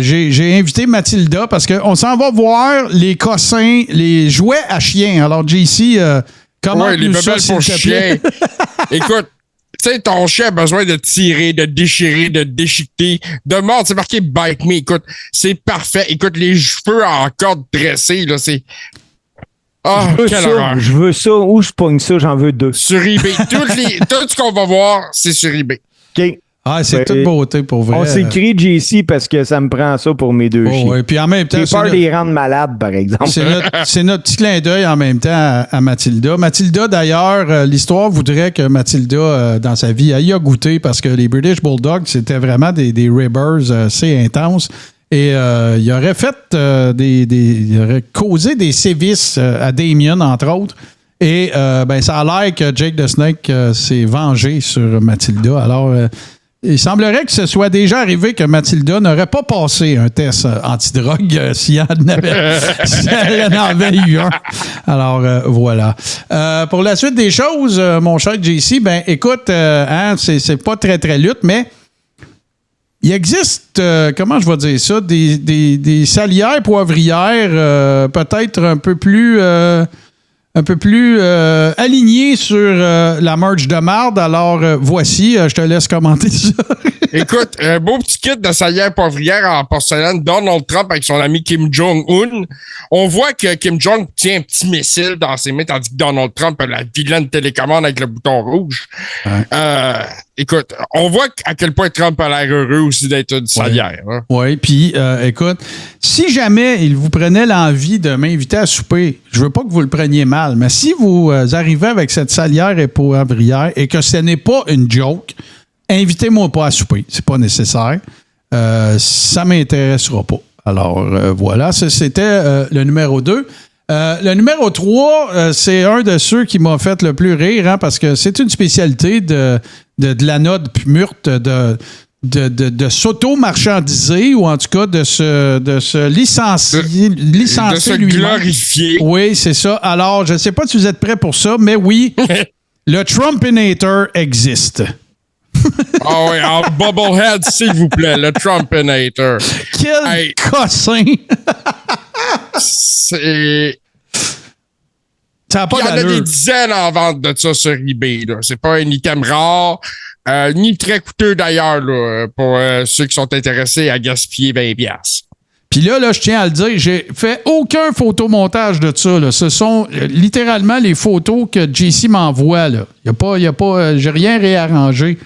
j'ai invité Mathilda parce qu'on s'en va voir les cossins, les jouets à chiens. Alors, JC, comment les bébelles pour chiens. Écoute, tu sais, ton chien a besoin de tirer, de déchirer, de déchiqueter, de mordre. C'est marqué « Bite me ». Écoute, c'est parfait. Écoute, les cheveux en corde dressée, là, c'est... Ah, quelle horreur. Je veux ça. Où je pogne ça? J'en veux 2. Sur eBay. Tout ce qu'on va voir, c'est sur eBay. OK. Ah, c'est Ouais, toute beauté pour vrai. On s'écrit JC parce que ça me prend ça pour mes deux chiens. Ouais, puis en même temps, J'ai peur de les rendre malades, par exemple. c'est notre petit clin d'œil en même temps à Mathilda. Mathilda, d'ailleurs, l'histoire voudrait que Mathilda, dans sa vie, elle y a goûté parce que les British Bulldogs, c'était vraiment des ribbers assez intenses. Et il aurait fait il aurait causé des sévices à Damien, entre autres. Et ça a l'air que Jake the Snake s'est vengé sur Mathilda. Alors, il semblerait que ce soit déjà arrivé que Mathilda n'aurait pas passé un test antidrogue si elle en avait eu un. Alors, voilà. Pour la suite des choses, mon cher JC, écoute, c'est pas très, très lutte, mais il existe, comment je vais dire ça, des salières poivrières peut-être un peu plus alignées sur la merch de marde. Alors, voici, je te laisse commenter ça. Écoute, un beau petit kit de salière poivrière en porcelaine, Donald Trump avec son ami Kim Jong-un. On voit que Kim Jong tient un petit missile dans ses mains, tandis que Donald Trump a la vilaine télécommande avec le bouton rouge. Ouais. Écoute, on voit à quel point Trump a l'air heureux aussi d'être une salière. Oui, puis écoute, si jamais il vous prenait l'envie de m'inviter à souper, je veux pas que vous le preniez mal, mais si vous arrivez avec cette salière et poivrière et que ce n'est pas une joke, invitez-moi pas à souper. C'est pas nécessaire. Ça m'intéressera pas. Alors, voilà. C'était le numéro 2. Le numéro 3, c'est un de ceux qui m'a fait le plus rire, parce que c'est une spécialité de l'anode murte de s'auto-marchandiser ou en tout cas de se licencier. De se glorifier. Oui, c'est ça. Alors, je ne sais pas si vous êtes prêts pour ça, mais oui, le Trumpinator existe. Ah oui, en bubblehead, s'il vous plaît, le Trumpinator. Quel cossin! C'est... Ça n'a pas Il y en a des dizaines en vente de ça sur eBay. Là. C'est pas un item rare, ni très coûteux d'ailleurs là, pour ceux qui sont intéressés à gaspiller 20$. Puis là, je tiens à le dire, j'ai fait aucun photomontage de ça. Là. Ce sont littéralement les photos que JC m'envoie. Là. J'ai rien réarrangé.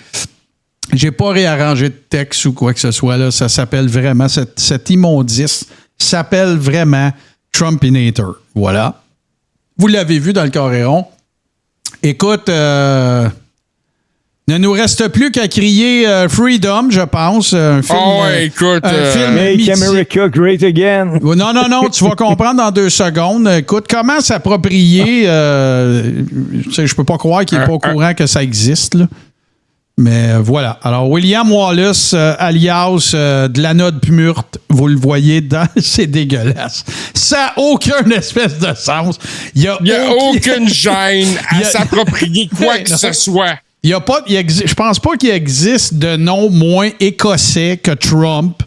J'ai pas réarrangé de texte ou quoi que ce soit. Là. Ça s'appelle vraiment, cet immondice s'appelle vraiment Trumpinator. Voilà. Vous l'avez vu dans le Coréon. Écoute, ne nous reste plus qu'à crier Freedom, je pense. Un film, écoute. un film Make mythique. America Great Again. Non, tu vas comprendre dans 2 secondes. Écoute, comment s'approprier... je peux pas croire qu'il n'est pas au courant que ça existe, là. Mais voilà. Alors, William Wallace, alias de l'anode murte, vous le voyez dedans, c'est dégueulasse. Ça n'a aucun espèce de sens. Il n'y a aucune gêne à s'approprier quoi que ce soit. Je pense pas qu'il existe de nom moins écossais que Trump.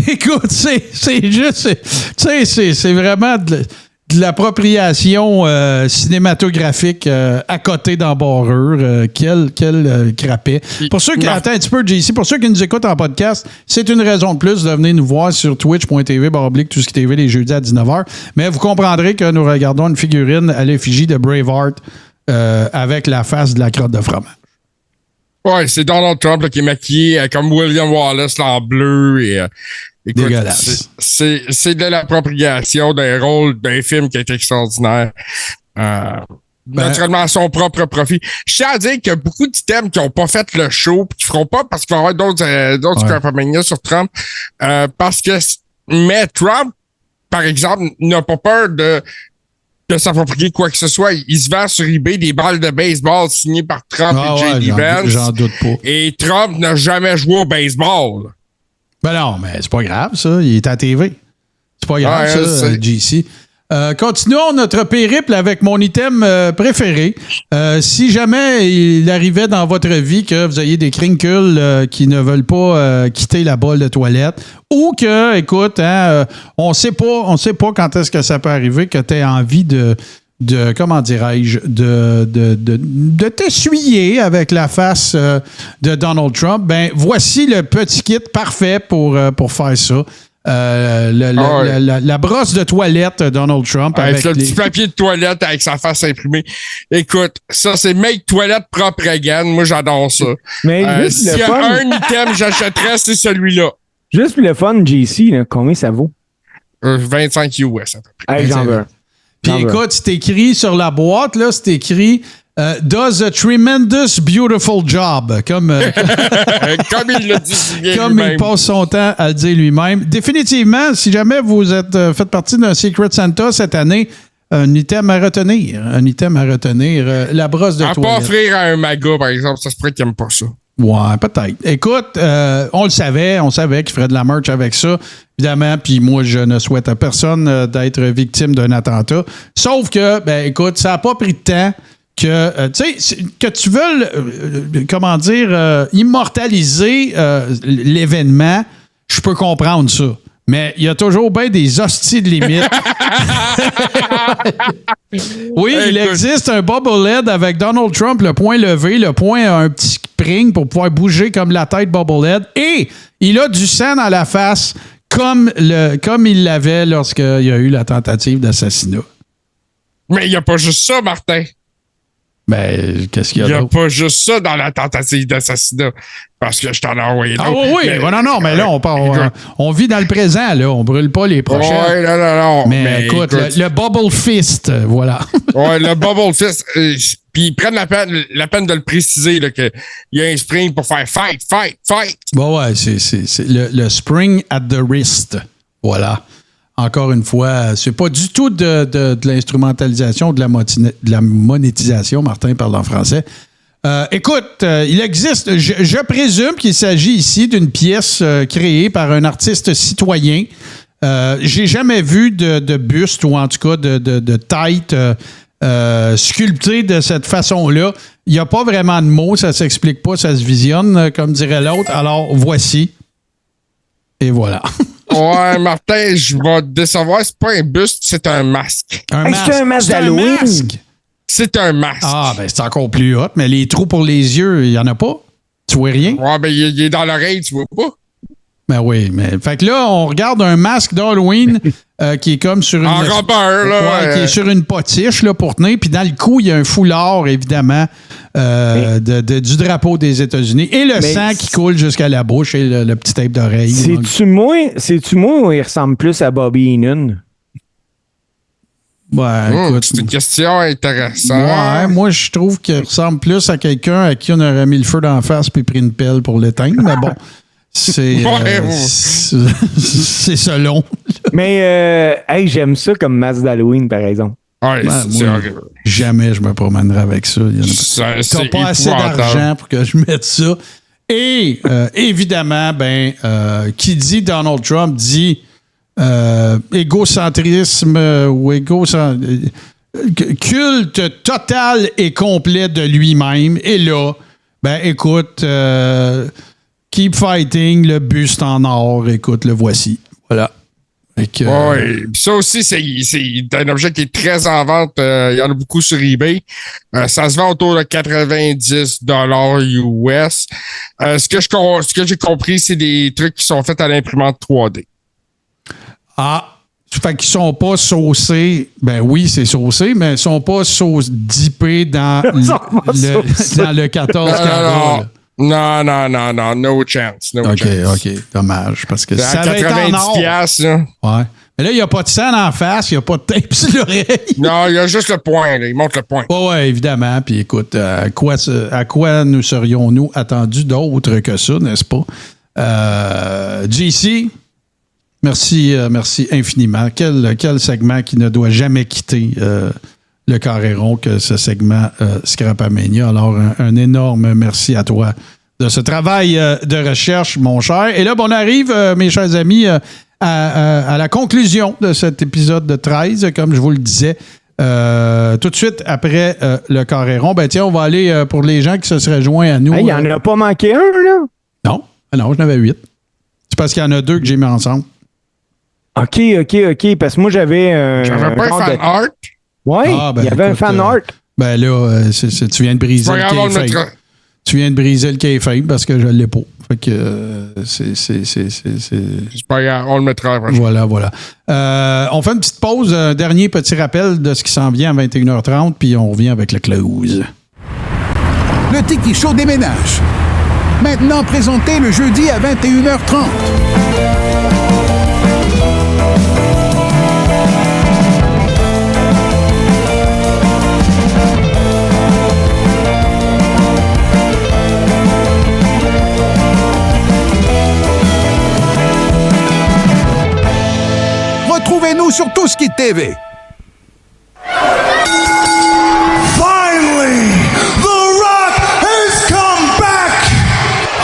Écoute, c'est juste... Tu sais, c'est vraiment... de l'appropriation cinématographique à côté d'embarreur. Quel crapet. Pour ceux qui... Attends un petit peu, JC. Pour ceux qui nous écoutent en podcast, c'est une raison de plus de venir nous voir sur twitch.tv/ToutSkiTV les jeudis à 19h. Mais vous comprendrez que nous regardons une figurine à l'effigie de Braveheart avec la face de la crotte de fromage. Ouais, c'est Donald Trump là, qui est maquillé comme William Wallace là, en bleu et... Écoute, dégueulasse. C'est de l'appropriation d'un rôle d'un film qui est extraordinaire. Naturellement, à son propre profit. Je tiens à dire qu'il y a beaucoup d'items qui n'ont pas fait le show et qui ne feront pas parce qu'il va y avoir d'autres Scrapamania sur Trump. Mais Trump, par exemple, n'a pas peur de s'approprier quoi que ce soit. Il se vend sur eBay des balles de baseball signées par Trump et J.D. Vance. J'en doute pas. Et Trump n'a jamais joué au baseball. Ben non, mais c'est pas grave, ça. Il est à TV. C'est pas grave, ça, JC. Continuons notre périple avec mon item préféré. Si jamais il arrivait dans votre vie que vous ayez des crinkles qui ne veulent pas quitter la bolle de toilette ou que, écoute, on sait pas quand est-ce que ça peut arriver que tu aies envie de comment dirais-je, de t'essuyer avec la face de Donald Trump, ben voici le petit kit parfait pour faire ça. la brosse de toilette de Donald Trump. Avec le petit papier de toilette avec sa face imprimée. Écoute, ça, c'est make toilette propre again. Moi, j'adore ça. Mais s'il y a un item j'achèterais, c'est celui-là. Juste pour le fun, JC, là, combien ça vaut? 25 US, à peu près. Hey, j'en veux. Puis écoute, c'est écrit sur la boîte, là, c'est écrit does a tremendous beautiful job. Comme il l'a dit bien comme lui-même. il passe son temps à le dire lui-même. Définitivement, si jamais vous êtes faites partie d'un Secret Santa cette année, un item à retenir. La brosse de à toilette. pas offrir à un maga, par exemple, ça se pourrait qu'il n'aime pas ça. Ouais, peut-être. Écoute, on le savait, qu'il ferait de la merch avec ça, évidemment, puis moi, je ne souhaite à personne d'être victime d'un attentat. Sauf que, ben écoute, ça n'a pas pris de temps que, tu sais, que tu veuilles, immortaliser l'événement, je peux comprendre ça. Mais il y a toujours bien des hosties de limites. Oui, il existe un bobblehead avec Donald Trump, le poing levé, le poing a un petit spring pour pouvoir bouger comme la tête bobblehead. Et il a du sang dans la face comme il l'avait lorsqu'il y a eu la tentative d'assassinat. Mais il n'y a pas juste ça, Martin. Ben, qu'est-ce qu'il y a Il n'y a d'autre? pas juste ça dans la tentative d'assassinat. Parce que je t'en ai envoyé d'autres. Ah oui, mais là, on vit dans le présent, là. On brûle pas les prochains. Oui, non. Mais écoute, le Bubble Fist, voilà. Ouais, le Bubble Fist. Puis ils prennent la peine de le préciser, là, qu'il y a un spring pour faire fight. Bon, ouais, c'est le spring at the wrist. Voilà. Encore une fois, c'est pas du tout de l'instrumentalisation, de la monétisation, Martin parle en français. Écoute, il existe, je présume qu'il s'agit ici d'une pièce créée par un artiste citoyen. J'ai jamais vu de buste ou en tout cas de tête sculptée de cette façon-là. Il n'y a pas vraiment de mots, ça s'explique pas, ça se visionne, comme dirait l'autre. Alors, voici. Et voilà. Ouais, Martin, je vais te décevoir. C'est pas un buste, c'est un masque. C'est un masque d'Halloween. C'est un masque. Ah, ben c'est encore plus hot, mais les trous pour les yeux, il n'y en a pas. Tu vois rien? Ouais, ben il est dans l'oreille, tu vois pas. Ben oui, mais. Fait que là, on regarde un masque d'Halloween qui est comme sur une. En rubber, là. Qui est sur une potiche, là, pour tenir. Puis dans le cou, il y a un foulard, évidemment, du drapeau des États-Unis. Et le sang qui coule jusqu'à la bouche et le petit tape d'oreille. C'est-tu moi ou il ressemble plus à Bobby Heenan? Ouais, écoute. C'est une question intéressante. Ouais, moi, je trouve qu'il ressemble plus à quelqu'un à qui on aurait mis le feu dans la face puis pris une pelle pour l'éteindre. Mais bon, c'est selon. Mais, hey, j'aime ça comme masque d'Halloween, par exemple. Ouais, c'est horrible. Jamais je me promènerai avec ça. T'as pas assez d'argent pour que je mette ça. Et, évidemment, qui dit Donald Trump dit égocentrisme ou culte total et complet de lui-même. Et là, écoute, keep fighting, le buste en or, écoute, le voici. Voilà. Oui, ça aussi, c'est un objet qui est très en vente. Il y en a beaucoup sur eBay. Ça se vend autour de 90$ US. Ce que j'ai compris, c'est des trucs qui sont faits à l'imprimante 3D. Ah, fait qu'ils sont pas saucés. Ben oui, c'est saucé, mais ils sont pas dippés dans le 14 carats. Non, no chance. OK, dommage, parce que ça va être en or. $90, ouais. Mais là, il n'y a pas de sang en face, il n'y a pas de tape sur l'oreille. Non, il y a juste le point, là. Il montre le point. Ouais, évidemment. Puis écoute, à quoi nous serions-nous attendus d'autre que ça, n'est-ce pas? JC, merci infiniment. Quel segment qui ne doit jamais quitter le carré rond que ce segment Scrapamania. Alors, un énorme merci à toi de ce travail de recherche, mon cher. Et là, on arrive, mes chers amis, à la conclusion de cet épisode de 13, comme je vous le disais. Tout de suite après le carré rond, tiens, on va aller pour les gens qui se seraient joints à nous. Il n'y en a pas manqué un, là? Non, j'en avais 8. C'est parce qu'il y en a 2 que j'ai mis ensemble. OK. Parce que moi, j'avais J'avais pas un fan art. Oui, il y avait un fan art. Ben là, tu viens de briser le kayfabe. Tu viens de briser le kayfabe parce que je ne l'ai pas. Fait que c'est... C'est pas grave, on le mettra. Voilà. On fait une petite pause, un dernier petit rappel de ce qui s'en vient à 21h30, puis on revient avec le close. Le Tiki Show déménage. Maintenant présenté le jeudi à 21h30. Retrouvez-nous sur Touski TV. Finally, The Rock has come back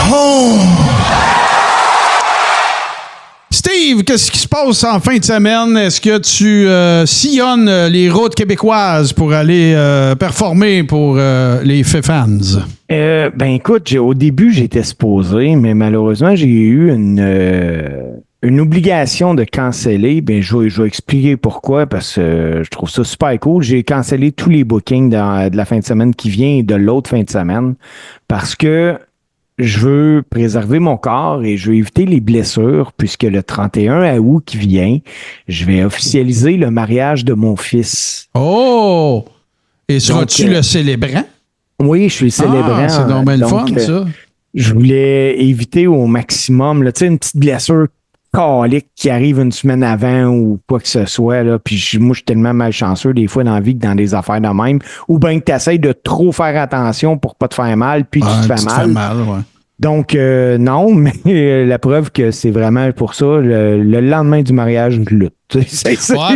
home. Steve, qu'est-ce qui se passe en fin de semaine? Est-ce que tu sillonnes les routes québécoises pour aller performer pour les fans? Ben écoute, au début, j'étais supposé, mais malheureusement, j'ai eu une obligation de canceller. Ben, je vais expliquer pourquoi, parce que je trouve ça super cool. J'ai cancellé tous les bookings de la fin de semaine qui vient et de l'autre fin de semaine parce que je veux préserver mon corps et je veux éviter les blessures puisque le 31 août qui vient, je vais officialiser le mariage de mon fils. Oh! Et seras-tu le célébrant? Oui, je suis le célébrant. Ah, c'est donc le fun, ça. Je voulais éviter au maximum, là, tu sais, une petite blessure calique qui arrive une semaine avant ou quoi que ce soit. Là. Puis moi, je suis tellement malchanceux des fois dans la vie que dans des affaires de même. Ou bien que tu essaies de trop faire attention pour pas te faire mal, puis tu te fais mal. Ouais. Donc, non, mais la preuve que c'est vraiment pour ça, le lendemain du mariage, je lutte. Ouais,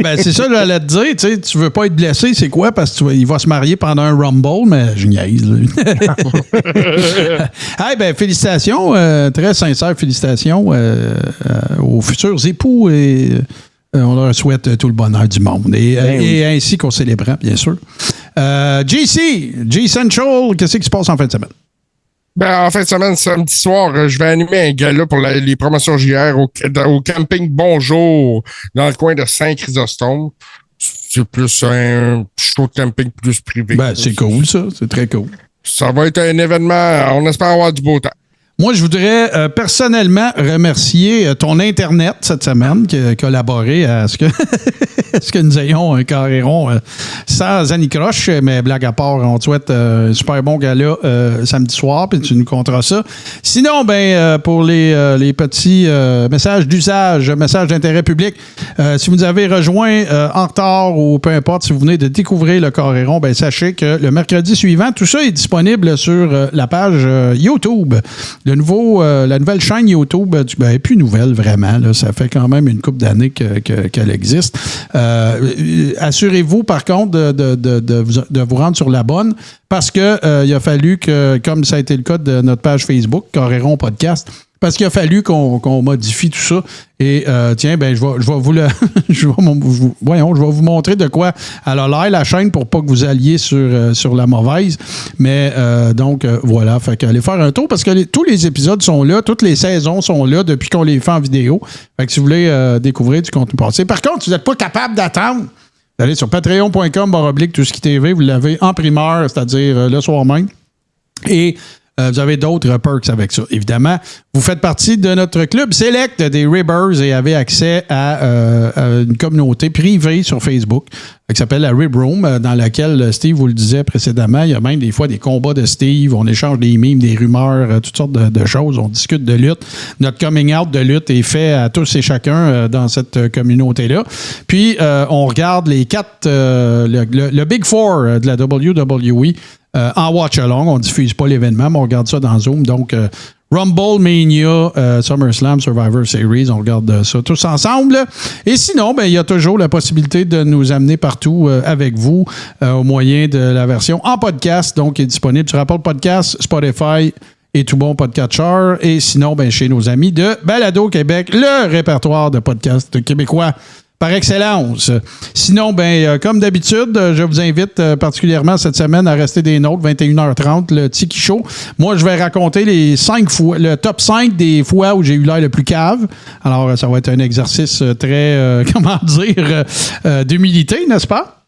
ben c'est ça, j'allais te dire. Tu sais, tu veux pas être blessé, c'est quoi? Parce qu'il va se marier pendant un Rumble, mais je niaise. Hey, ben, félicitations, très sincères félicitations aux futurs époux et on leur souhaite tout le bonheur du monde. Et ainsi qu'aux célébrants, bien sûr. G Central, qu'est-ce qui se passe en fin de semaine? Ben, en fin de semaine, samedi soir, je vais animer un gala pour les promotions JR au camping Bonjour, dans le coin de Saint-Chrysostome. C'est plus un show de camping plus privé. Ben, c'est cool, ça. C'est très cool. Ça va être un événement, on espère avoir du beau temps. Moi, je voudrais personnellement remercier ton Internet cette semaine qui a collaboré à ce que nous ayons un carré rond sans anicroche, mais blague à part, on te souhaite un super bon gala samedi soir, puis tu nous compteras ça. Sinon, pour les petits messages d'usage, messages d'intérêt public, si vous avez rejoint en retard ou peu importe, si vous venez de découvrir le carré rond, sachez que le mercredi suivant, tout ça est disponible sur la page YouTube. La nouvelle chaîne YouTube, elle n'est plus nouvelle vraiment. Là, ça fait quand même une couple d'années qu'elle existe. Assurez-vous, par contre, de vous rendre sur la bonne parce qu'il a fallu que, comme ça a été le cas de notre page Facebook, Carré Rond Podcast, parce qu'il a fallu qu'on modifie tout ça. Et tiens, je vais vous montrer de quoi elle a l'air, la chaîne, pour pas que vous alliez sur la mauvaise. Mais donc, voilà. Fait qu'allez faire un tour parce que tous les épisodes sont là, toutes les saisons sont là depuis qu'on les fait en vidéo. Fait que si vous voulez découvrir du contenu passé. Par contre, si vous n'êtes pas capable d'attendre, vous allez sur patreon.com/TouskiTV, vous l'avez en primeur, c'est-à-dire le soir même. Et vous avez d'autres perks avec ça. Évidemment, vous faites partie de notre club Select des Ribbers et avez accès à une communauté privée sur Facebook qui s'appelle la Rib Room, dans laquelle Steve vous le disait précédemment. Il y a même des fois des combats de Steve. On échange des memes, des rumeurs, toutes sortes de choses. On discute de lutte. Notre coming out de lutte est fait à tous et chacun dans cette communauté-là. Puis, on regarde les quatre, le Big Four de la WWE. En watch-along, on ne diffuse pas l'événement, mais on regarde ça dans Zoom. Donc, Rumble, Mania, SummerSlam, Survivor Series, on regarde ça tous ensemble. Et sinon, il y a toujours la possibilité de nous amener partout avec vous au moyen de la version en podcast, donc qui est disponible sur Apple Podcasts, Spotify et tout bon podcatcher. Et sinon, chez nos amis de Balado Québec, le répertoire de podcasts québécois par excellence. Sinon, comme d'habitude, je vous invite particulièrement cette semaine à rester des nôtres, 21h30, le Tiki Show. Moi, je vais raconter le top 5 des fois où j'ai eu l'air le plus cave. Alors, ça va être un exercice très, d'humilité, n'est-ce pas?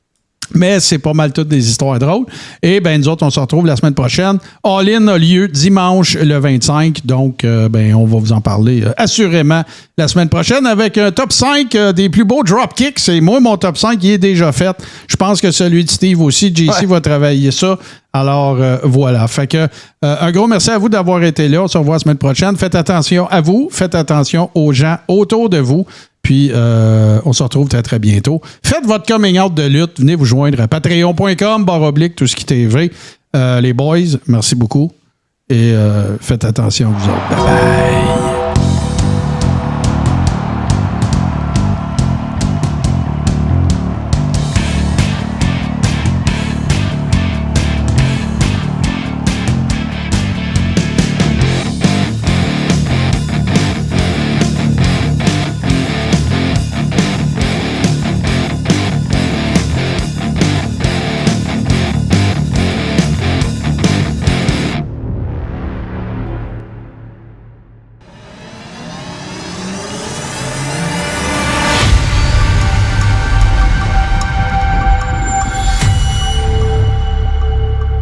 Mais c'est pas mal toutes des histoires drôles. Et ben nous autres, on se retrouve la semaine prochaine. All In a lieu dimanche le 25. Donc, on va vous en parler assurément la semaine prochaine avec un top 5 des plus beaux dropkicks. C'est moi, mon top 5, il est déjà fait. Je pense que celui de Steve aussi. JC va travailler ça. Alors, voilà. Fait que un gros merci à vous d'avoir été là. On se revoit la semaine prochaine. Faites attention à vous. Faites attention aux gens autour de vous. Puis, on se retrouve très, très bientôt. Faites votre coming out de lutte. Venez vous joindre à patreon.com/, tout ce qui TV. Les boys, merci beaucoup. Et faites attention à vous autres. Bye bye.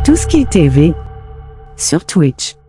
Tout ce qui est TV sur Twitch.